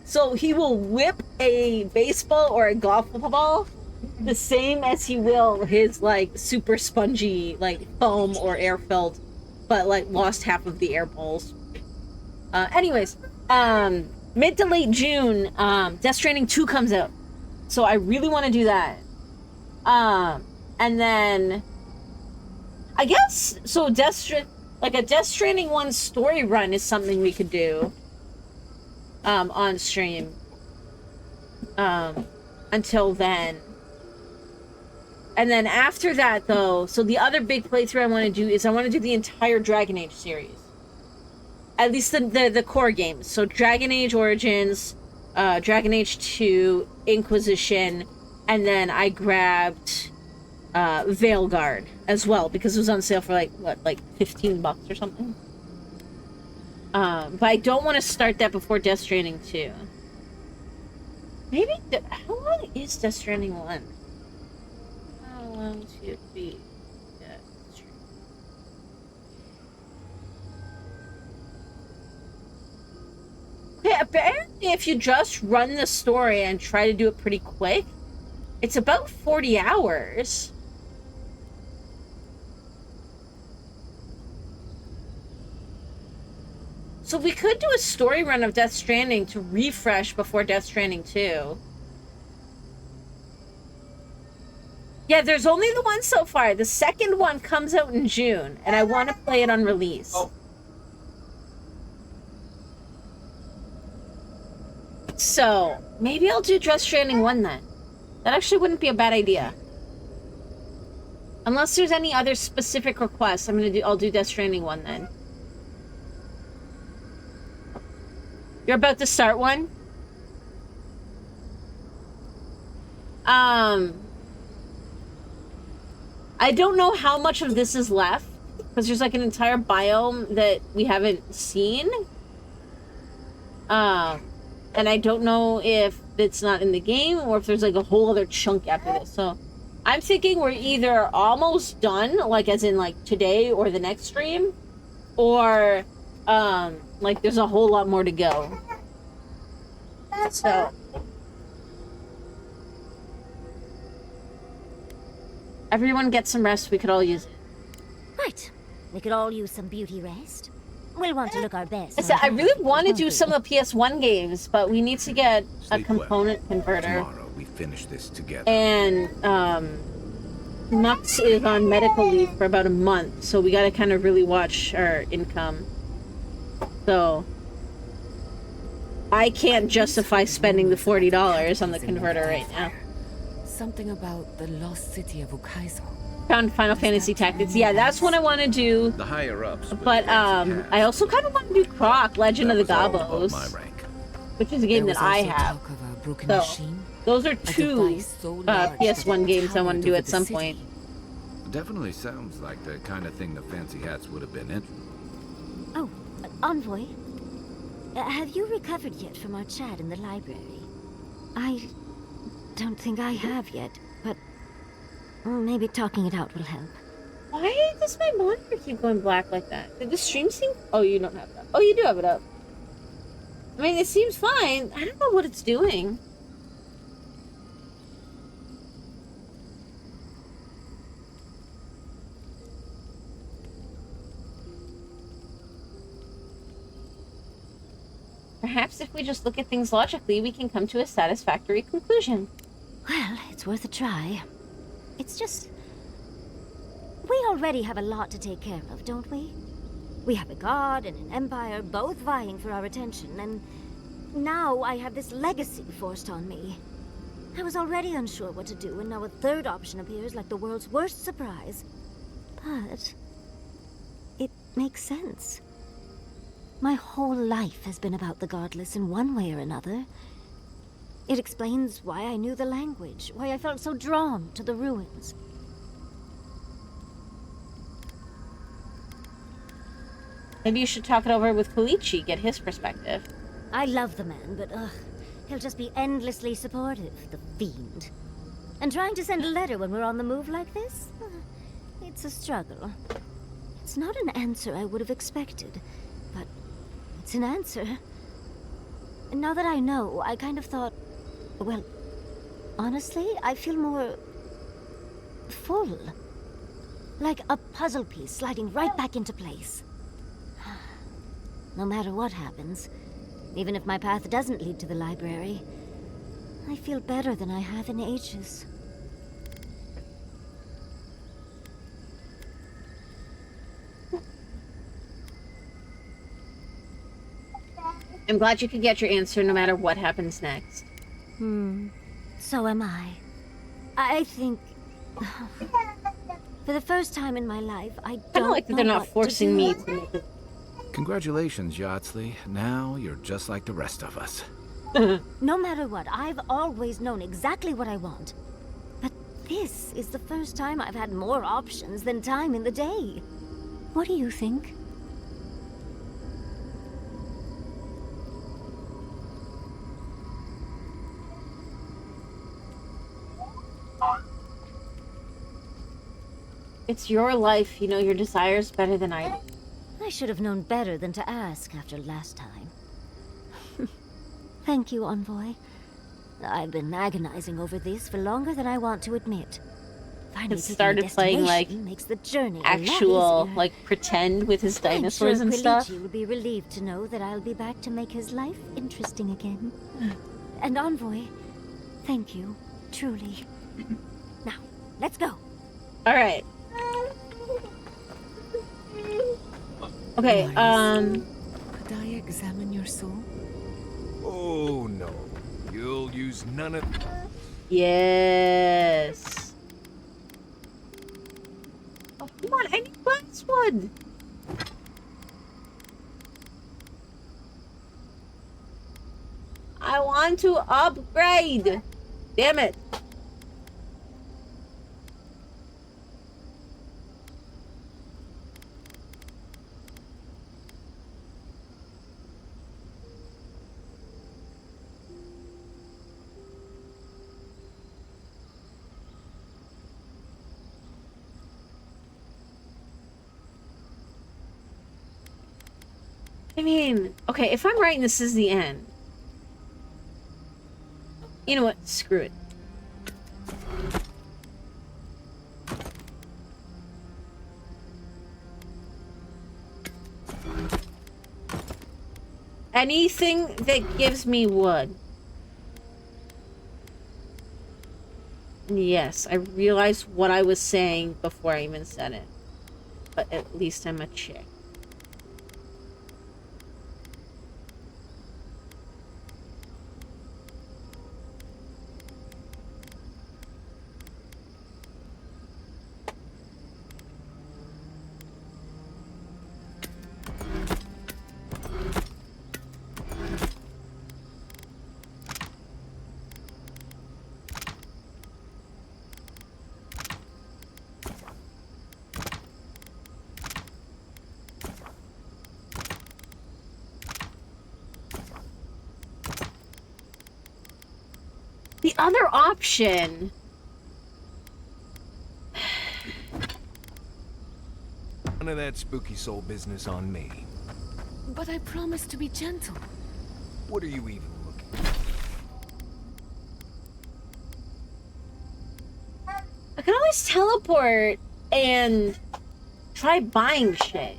A: So he will whip a baseball or a golf ball the same as he will his like super spongy like foam or air filled, but like lost half of the air balls. Anyways, mid to late June, Death Stranding 2 comes out. So I really want to do that. And then I guess so a Death Stranding 1 story run is something we could do on stream until then. And then after that though, so the other big playthrough I want to do is I want to do the entire Dragon Age series. At least the core games. So Dragon Age Origins, Dragon Age 2, Inquisition, and then I grabbed Veilguard as well because it was on sale for like $15 or something. But I don't want to start that before Death Stranding 2. Maybe how long is Death Stranding 1? How long to beat Death Stranding? Okay, apparently if you just run the story and try to do it pretty quick, it's about 40 hours. So we could do a story run of Death Stranding to refresh before Death Stranding 2. Yeah, there's only the one so far. The second one comes out in June, and I want to play it on release. Oh. So, maybe I'll do Death Stranding 1 then. That actually wouldn't be a bad idea. Unless there's any other specific requests, I'll do Death Stranding 1 then. You're about to start one? I don't know how much of this is left, because there's like an entire biome that we haven't seen. And I don't know if it's not in the game or if there's like a whole other chunk after this. So I'm thinking we're either almost done, like as in like today or the next stream, or like there's a whole lot more to go. So everyone get some rest. We could all use it.
D: Right. We could all use some beauty rest. We'll want to look our best.
A: I really want to do some of the PS1 games, but we need to get a component converter.
E: Tomorrow we finish this together.
A: And Nux is on medical leave for about a month, so we got to kind of really watch our income. So I can't justify spending the $40 on the converter right now.
F: Something about the lost city of Ukaizo.
A: Found Final Fantasy Tactics. Yeah, that's what I want to do.
E: The higher ups.
A: But I also kind of want to do Croc, Legend of the Gobos, which is a game that I have. So those are two PS1 games I want to do at some point.
E: Definitely sounds like the kind of thing the fancy hats would have been in.
D: Oh, Envoy. Have you recovered yet from our chat in the library? I don't think I have yet, but maybe talking it out will help.
A: Why does my monitor keep going black like that? Did the stream seem... Oh, you don't have it up. Oh, you do have it up. I mean, it seems fine. I don't know what it's doing. Perhaps if we just look at things logically, we can come to a satisfactory conclusion.
D: Well, it's worth a try. It's just... we already have a lot to take care of, don't we? We have a god and an empire, both vying for our attention, and now I have this legacy forced on me. I was already unsure what to do, and now a third option appears like the world's worst surprise. But... it makes sense. My whole life has been about the godless in one way or another. It explains why I knew the language, why I felt so drawn to the ruins.
A: Maybe you should talk it over with Koichi, get his perspective.
D: I love the man, but he'll just be endlessly supportive, the fiend. And trying to send a letter when we're on the move like this? It's a struggle. It's not an answer I would have expected, but it's an answer. And now that I know, I kind of thought, well, honestly, I feel more... full. Like a puzzle piece sliding right back into place. No matter what happens, even if my path doesn't lead to the library, I feel better than I have in ages.
A: I'm glad you could get your answer no matter what happens next.
D: So am I. I think... for the first time in my life, I don't
A: Kind of like that they're not forcing me to make it.
E: Congratulations, Yardsley. Now you're just like the rest of us.
D: No matter what, I've always known exactly what I want. But this is the first time I've had more options than time in the day. What do you think?
A: It's your life. You know your desires better than I do.
D: I should have known better than to ask after last time. Thank you, Envoy. I've been agonizing over this for longer than I want to admit. Finally,
A: It started playing like
D: makes the journey
A: actual, like pretend with his dinosaurs and stuff.
D: He would be relieved to know that I'll be back to make his life interesting again. And Envoy, thank you, truly. Now, let's go.
A: All right. Okay.
F: Could I examine your soul?
B: Oh no. You'll use none of...
A: Yes. Oh, come on! I need glasswood. I want to upgrade. Damn it. I mean, okay, if I'm right and this is the end. You know what? Screw it. Anything that gives me wood. Yes, I realized what I was saying before I even said it. But at least I'm a chick. The other option...
B: None of that spooky soul business on me.
F: But I promised to be gentle.
B: What are you even looking for?
A: I can always teleport and try buying shit.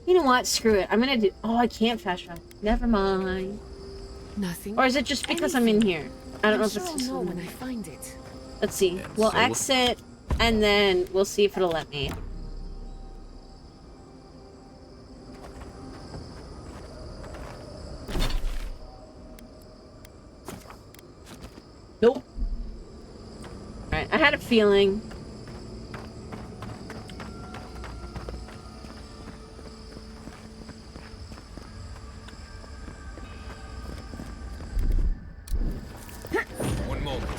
A: You know what? Screw it. I'm gonna do... Oh, I can't fast travel. Never mind.
F: Nothing.
A: Or is it just because I'm in here? I don't know if
F: sure
A: it's
F: I'll
A: just...
F: know when I find it.
A: Let's see.
E: And
A: We'll
E: so-
A: exit, and then we'll see if it'll let me. Nope. Alright, I had a feeling.
B: One moment.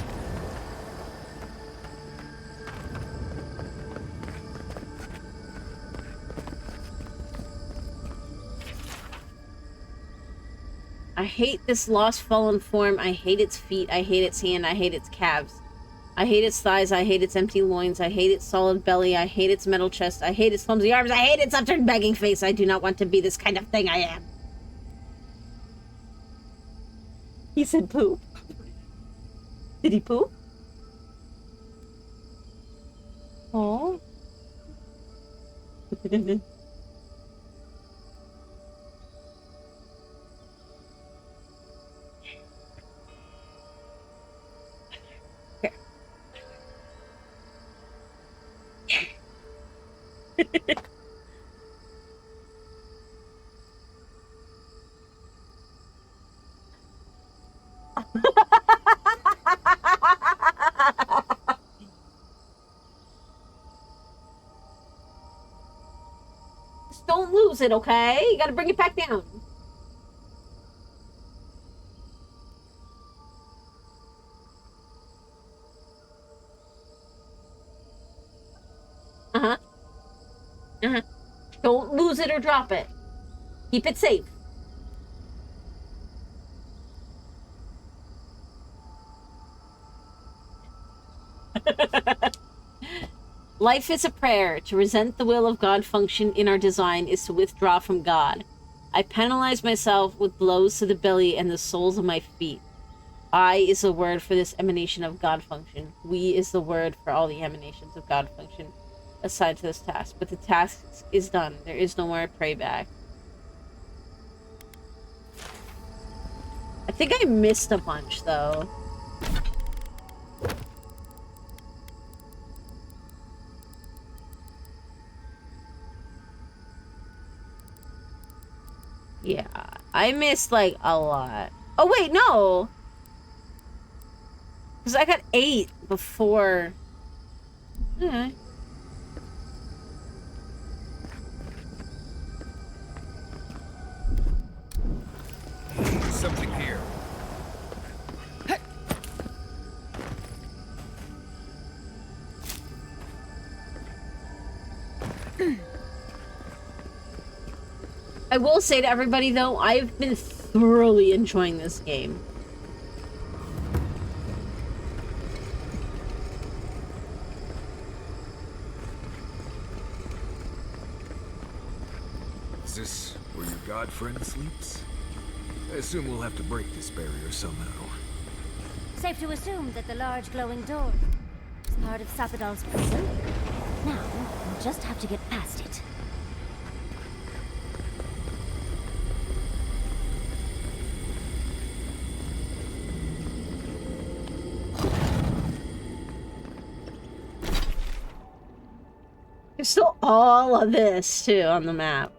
A: I hate this lost fallen form. I hate its feet. I hate its hand. I hate its calves. I hate its thighs. I hate its empty loins. I hate its solid belly. I hate its metal chest. I hate its clumsy arms. I hate its upturned begging face. I do not want to be this kind of thing I am. He said poop. Did he poop? Oh. Just don't lose it, okay? You gotta bring it back down. Uh-huh. Uh-huh. Don't lose it or drop it. Keep it safe. Life is a prayer. To resent the will of God function in our design is to withdraw from God. I penalize myself with blows to the belly and the soles of my feet. I is the word for this emanation of God function. We is the word for all the emanations of God function assigned to this task. But the task is done. There is no more pray back. I think I missed a bunch, though. Yeah, I missed, like, a lot. Oh, wait, no! Because I got 8 before... Okay.
B: Something here.
A: I will say to everybody, though, I've been thoroughly enjoying this game.
B: Is this where your god friend sleeps? I assume we'll have to break this barrier somehow.
D: Safe to assume that the large glowing door is part of Sapadal's prison. Now, we'll just have to get past it.
A: There's still all of this, too, on the map.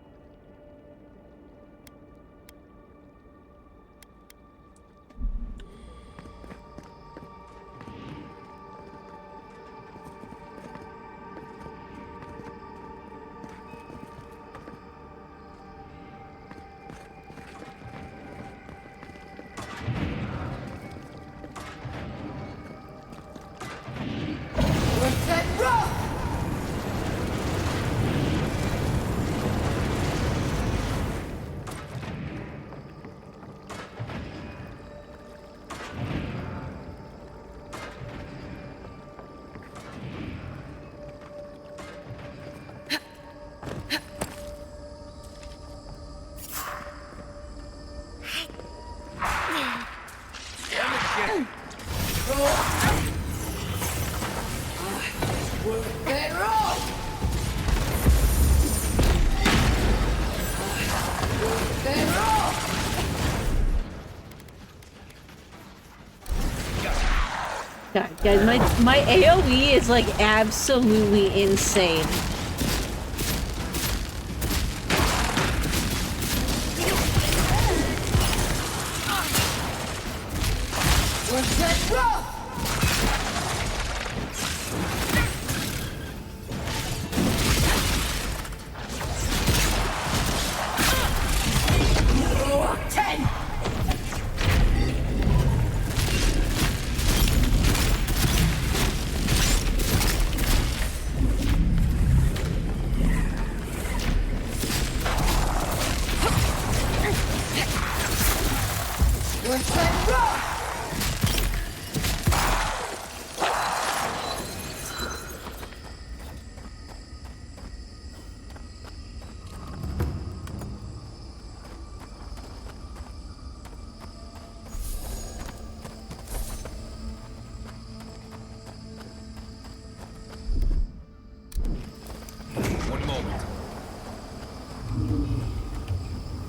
A: God, guys, my AoE is like absolutely insane.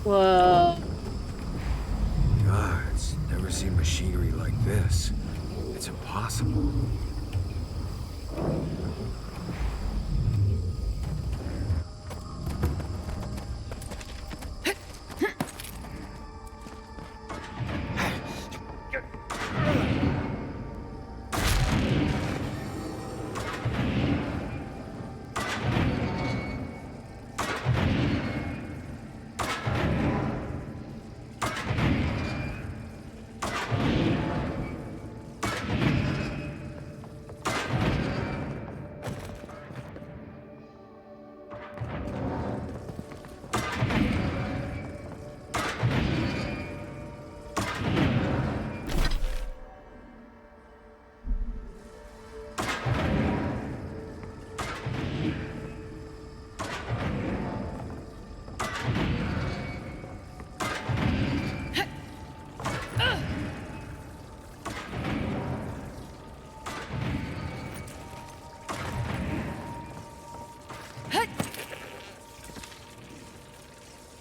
A: Whoa.
B: Gods, never seen machinery like this. It's impossible.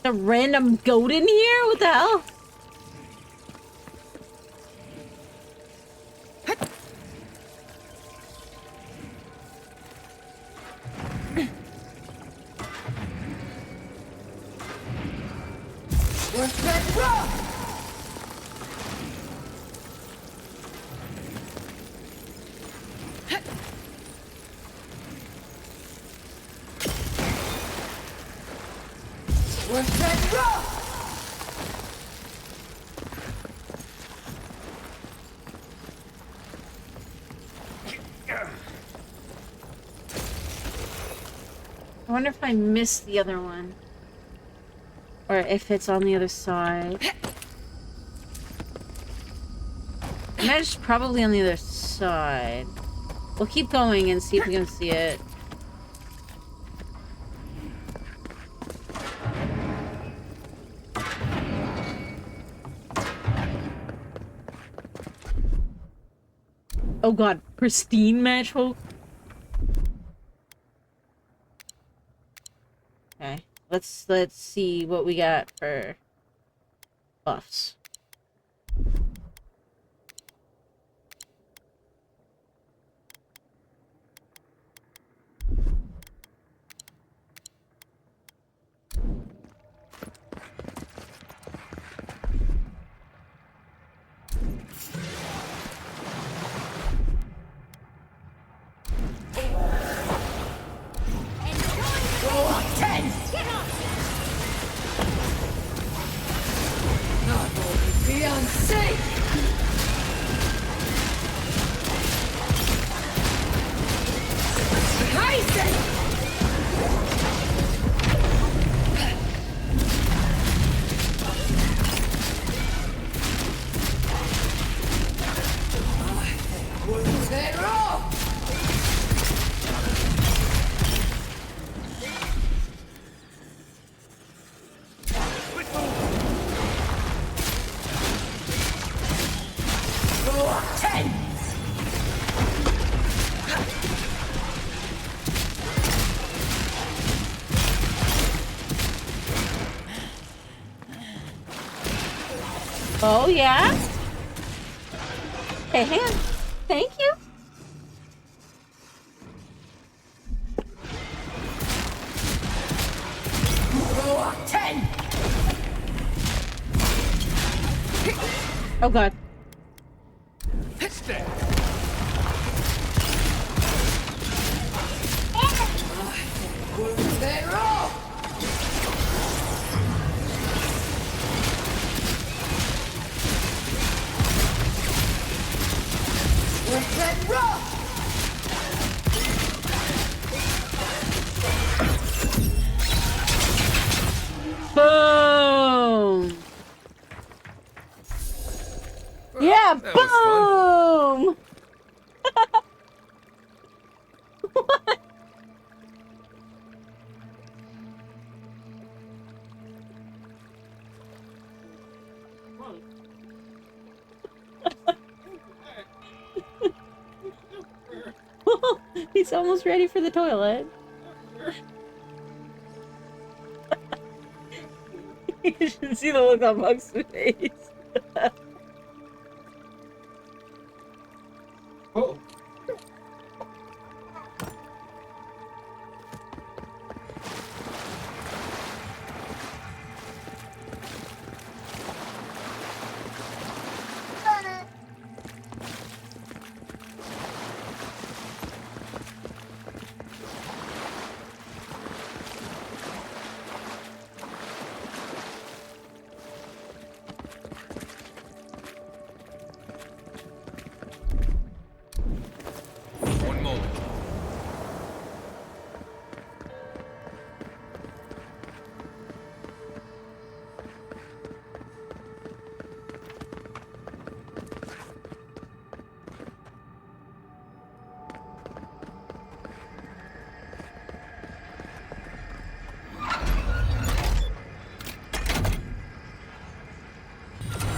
A: A random goat in here? What the hell? I wonder if I missed the other one. Or if it's on the other side. It's probably on the other side. We'll keep going and see if we can see it. Oh god, pristine match hope. Okay, let's see what we got for buffs. Oh, yeah? Hey, hand. Thank you. Oh, God. Boom! Yeah,
B: That was fun.
A: boom! He's almost ready for the toilet. You should see the look on Bugs' face.
B: Oh. One moment.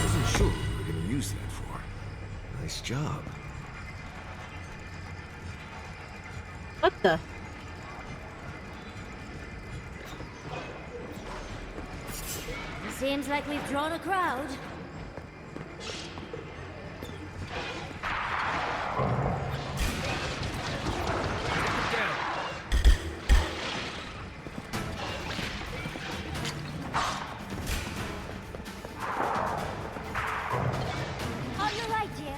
B: Wasn't sure what we were gonna use that for. Nice job.
A: What the?
D: Seems like we've drawn a crowd. On your right, dear.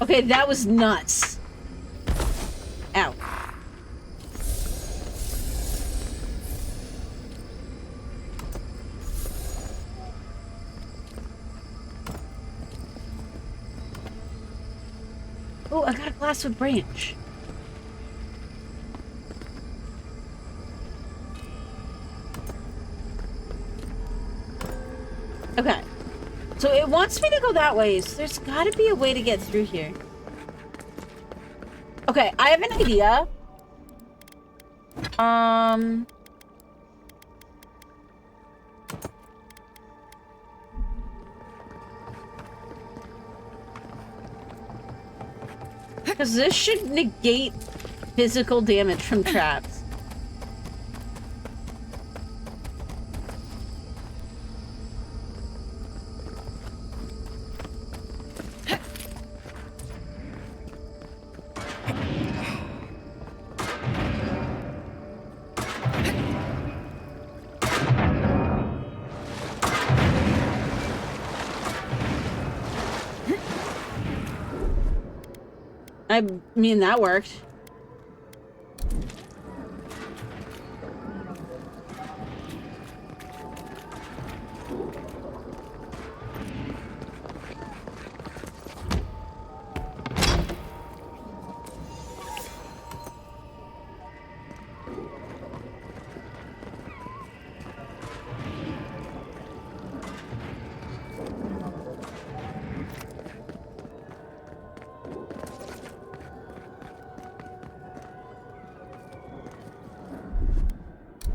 A: Okay, that was nuts. Ow. Oh, I got a glasswood branch. Okay. So it wants me to go that way, so there's gotta be a way to get through here. Okay, I have an idea. Because this should negate physical damage from traps. I mean, that worked.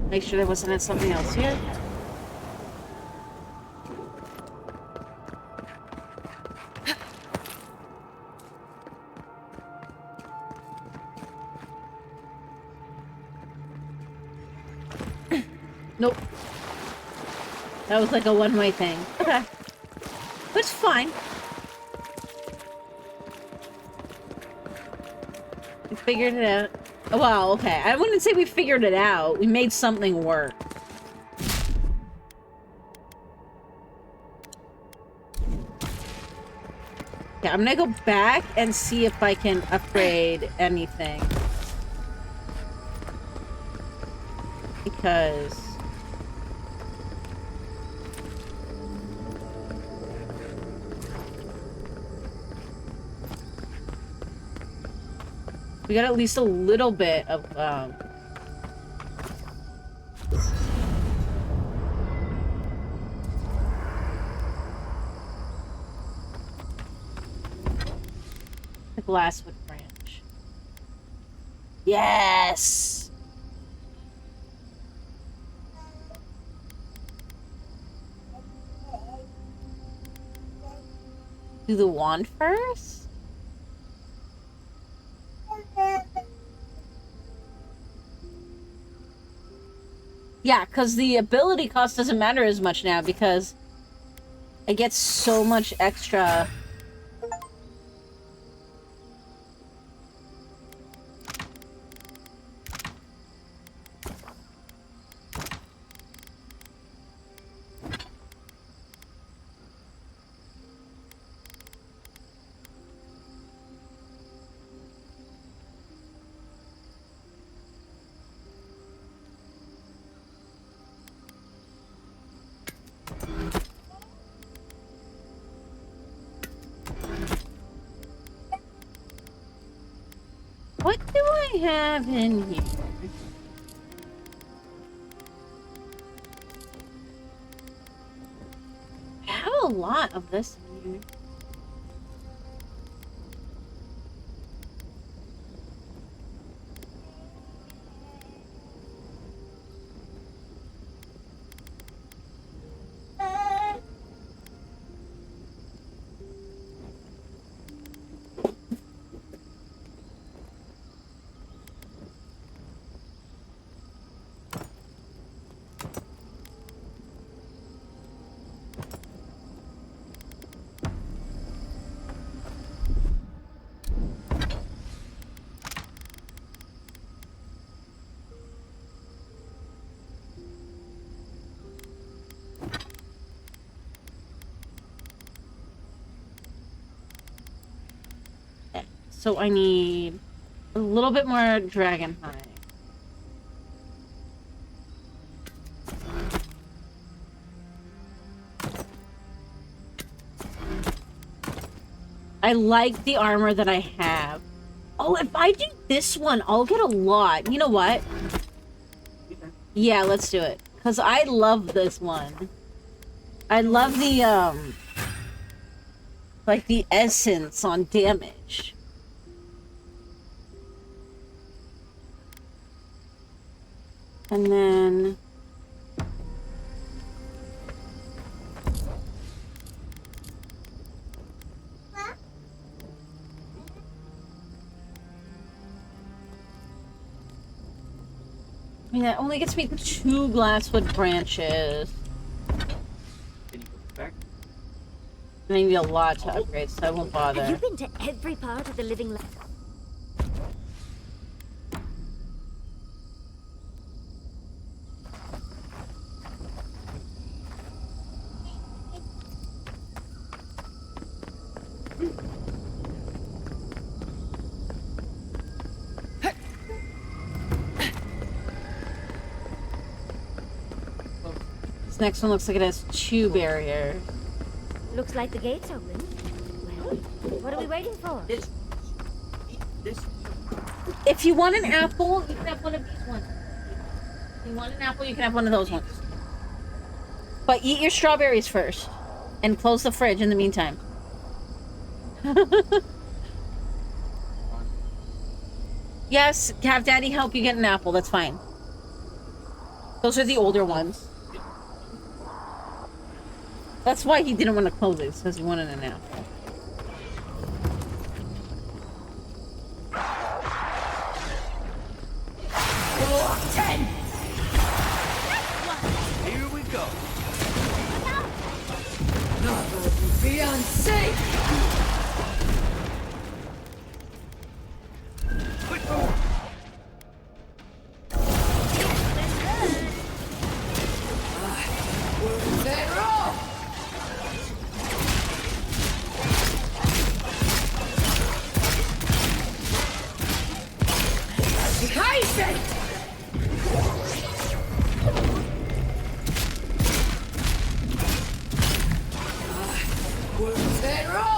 A: Make sure there wasn't something else here. Nope. That was like a one-way thing. Okay. It's fine. We figured it out. Oh, well, okay. I wouldn't say we figured it out. We made something work. Okay, I'm gonna go back and see if I can upgrade anything. Because... we got at least a little bit of, the glasswood branch. Yes! Do the wand first? Yeah, because the ability cost doesn't matter as much now because I get so much extra. What do I have in here? I have a lot of this in here. So I need a little bit more dragon hide. I like the armor that I have. Oh, if I do this one, I'll get a lot. You know what? Yeah, let's do it. Because I love this one. I love the, like the essence on damage. And then... I mean, that only gets me 2 glasswood branches. And I need a lot to upgrade, so I won't bother.
D: Have you been to every part of the living land?
A: This next one looks like it has 2 barriers.
D: Looks like the gate's open. Well, what are we waiting for?
A: If you want an apple, you can have one of these ones. If you want an apple, you can have one of those ones. But eat your strawberries first. And close the fridge in the meantime. Yes, have Daddy help you get an apple. That's fine. Those are the older ones. That's why he didn't want to close it, because he wanted a nap.
G: Here we go.
F: Fiancé!
G: Quick move.
F: Zero! Kaiser! Zero!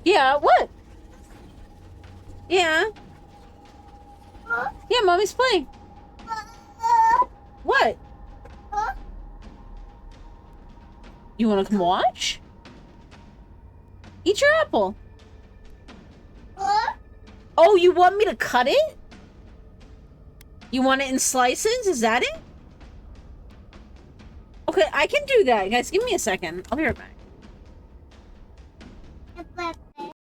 A: Yeah, what? Yeah. Yeah, mommy's playing. What? You want to come watch? Eat your apple. Oh, you want me to cut it? You want it in slices? Is that it? Okay, I can do that. Guys, give me a second. I'll be right back.